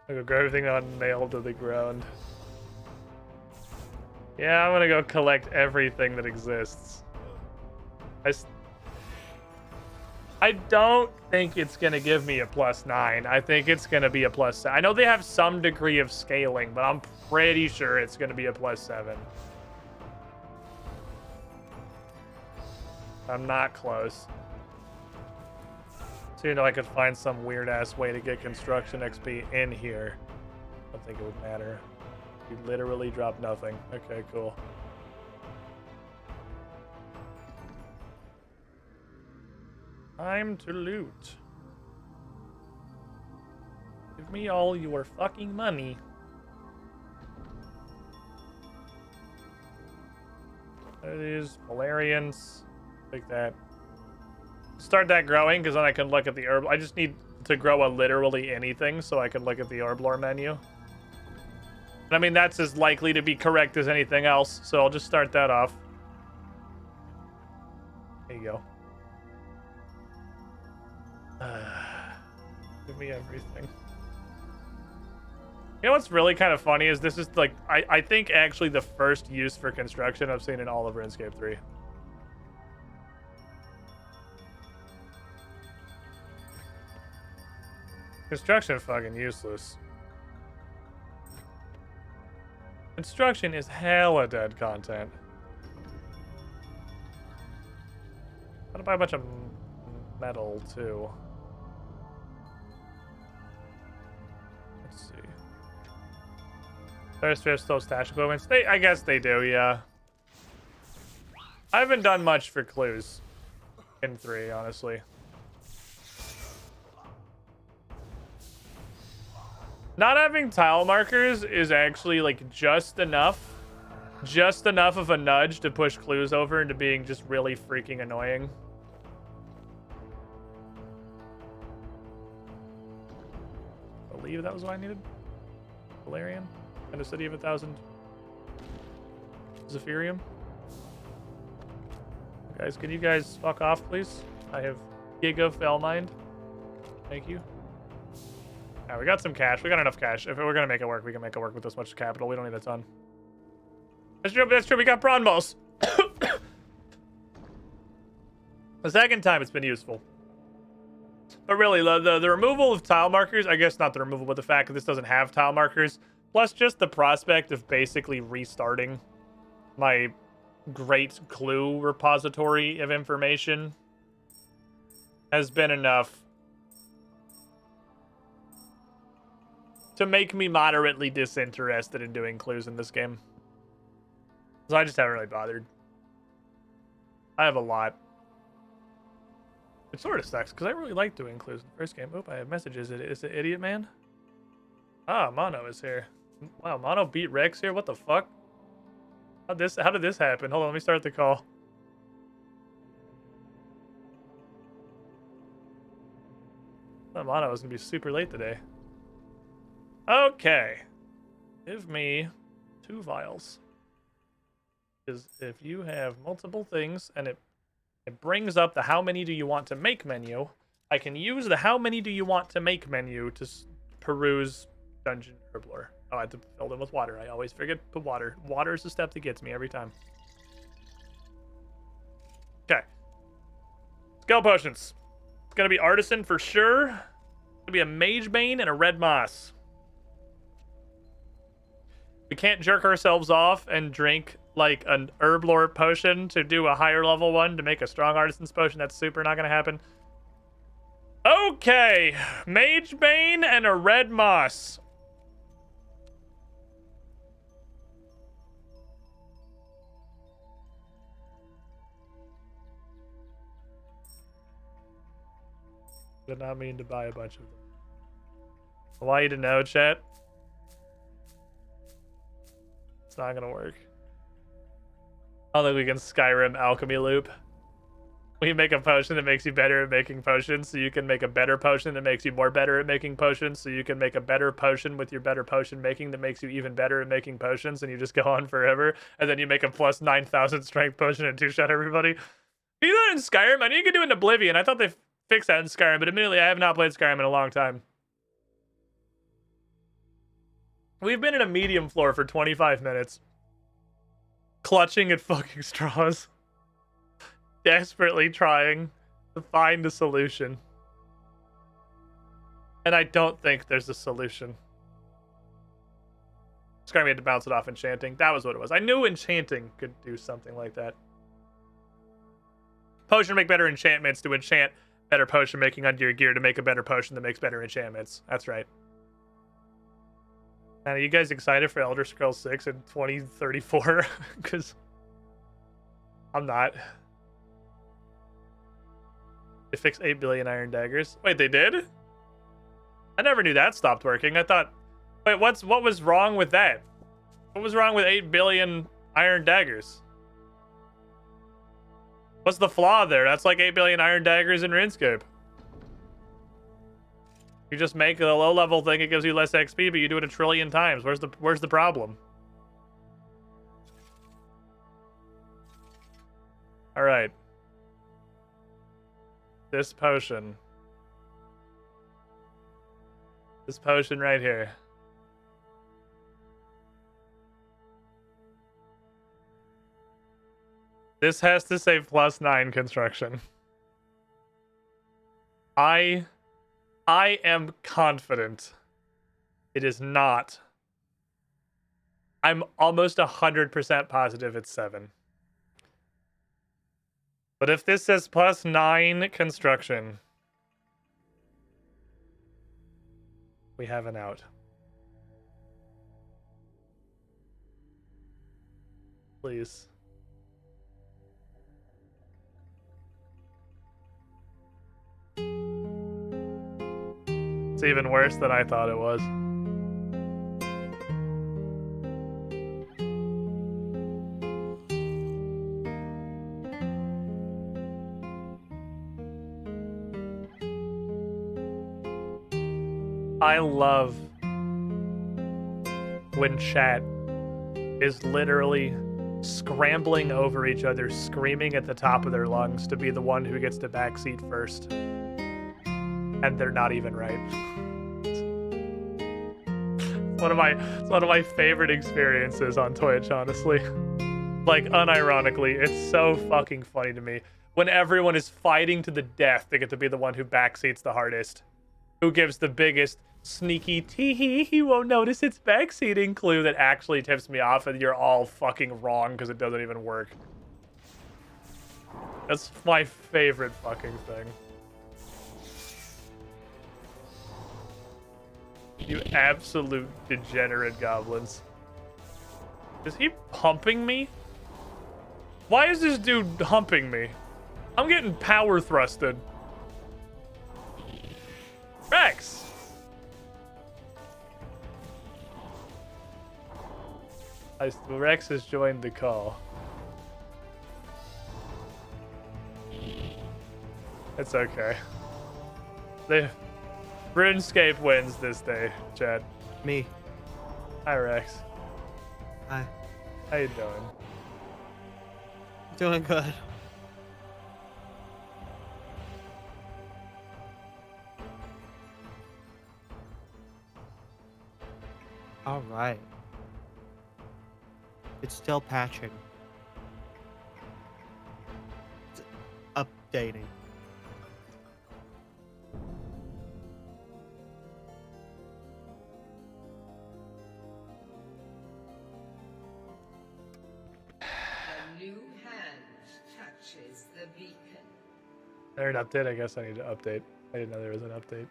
I'll go grab everything that nailed to the ground. Yeah, I'm gonna go collect everything that exists. I don't think it's gonna give me a +9. I think it's gonna be a +7. I know they have some degree of scaling, but I'm pretty sure it's gonna be a +7. I'm not close. So, you know, I could find some weird-ass way to get construction XP in here. I don't think it would matter. You literally dropped nothing. Okay, cool. Time to loot. Give me all your fucking money. There it is. Valerians. Like that. Start that growing, because then I can look at the herb. I just need to grow a literally anything so I can look at the herb lore menu. And I mean, that's as likely to be correct as anything else, so I'll just start that off. There you go. Give me everything. You know what's really kind of funny is this is like, I think actually the first use for construction I've seen in all of RuneScape 3. Construction fucking useless. Construction is hella dead content. Gotta buy a bunch of metal too. Let's see. First we have still stash equipment. I guess they do, yeah. I haven't done much for clues in 3, honestly. Not having tile markers is actually like just enough of a nudge to push clues over into being just really freaking annoying. I believe that was what I needed. Valerian and a city of 1,000 Zephyrium. Guys, can you guys fuck off, please? I have Giga Fellmind. Thank you. Yeah, we got some cash. We got enough cash. If we're gonna make it work, we can make it work with this much capital. We don't need a ton. That's true. That's true. We got prawn balls. The second time it's been useful. But really, the removal of tile markers, I guess not the removal, but the fact that this doesn't have tile markers, plus just the prospect of basically restarting my great clue repository of information has been enough to make me moderately disinterested in doing clues in this game. So I just haven't really bothered. I have a lot. It sort of sucks, because I really like doing clues in the first game. Oop, I have messages. Is it Idiot Man? Ah, Mono is here. Wow, Mono beat Rex here? What the fuck? How did this happen? Hold on, let me start the call. I thought Mono was going to be super late today. Okay. Give me 2 vials. Because if you have multiple things and it brings up the how many do you want to make menu, I can use the how many do you want to make menu to peruse dungeon herblore. Oh, I have to fill them with water. I always forget to put water. Water is the step that gets me every time. Okay. Skill potions. It's going to be artisan for sure. It's going to be a mage bane and a red moss. We can't jerk ourselves off and drink like an herblore potion to do a higher level one to make a strong artisan's potion. That's super not going to happen. Okay. Mage bane and a red moss. Did not mean to buy a bunch of them. I want you to know, chat. It's not gonna work. I don't think we can Skyrim alchemy loop. We make a potion that makes you better at making potions, so you can make a better potion that makes you more better at making potions, so you can make a better potion with your better potion making that makes you even better at making potions, and you just go on forever, and then you make a plus 9,000 strength potion and two-shot everybody. You do that in Skyrim? I know you can do it in Oblivion. I thought they fixed that in Skyrim, but admittedly, I have not played Skyrim in a long time. We've been in a medium floor for 25 minutes. Clutching at fucking straws. Desperately trying to find a solution. And I don't think there's a solution. Skyrim had to bounce it off enchanting. That was what it was. I knew enchanting could do something like that. Potion to make better enchantments to enchant better potion making onto your gear to make a better potion that makes better enchantments. That's right. And are you guys excited for Elder Scrolls 6 in 2034? Because I'm not. They fixed 8 billion iron daggers. Wait, they did? I never knew that stopped working. I thought, wait, what was wrong with that? What was wrong with 8 billion iron daggers? What's the flaw there? That's like 8 billion iron daggers in RuneScape. You just make a low-level thing, it gives you less XP, but you do it a trillion times. Where's the problem? All right. This potion. This potion right here. This has to say +9 construction. I am confident it is not. I'm almost 100% positive it's 7. But if this says +9 construction, we have an out. Please. It's even worse than I thought it was. I love when chat is literally scrambling over each other, screaming at the top of their lungs to be the one who gets to backseat first. And they're not even right. It's one of my favorite experiences on Twitch, honestly. Like, unironically, it's so fucking funny to me. When everyone is fighting to the death to get to be the one who backseats the hardest. Who gives the biggest sneaky tee-hee, he won't notice it's backseating clue that actually tips me off and you're all fucking wrong because it doesn't even work. That's my favorite fucking thing. You absolute degenerate goblins. Is he pumping me? Why is this dude humping me? I'm getting power thrusted. Rex! Rex has joined the call. It's okay. RuneScape wins this day, Chad. Me. Hi, Rex. Hi. How you doing? Doing good. All right. It's still patching. It's updating. The new hand touches the beacon. There an update? I guess I need to update. I didn't know there was an update.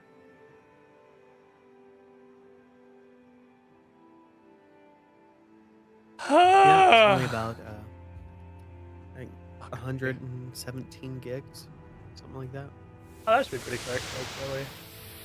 Yeah, it's only about I think 117 gigs, something like that. Oh, that should be pretty quick, actually.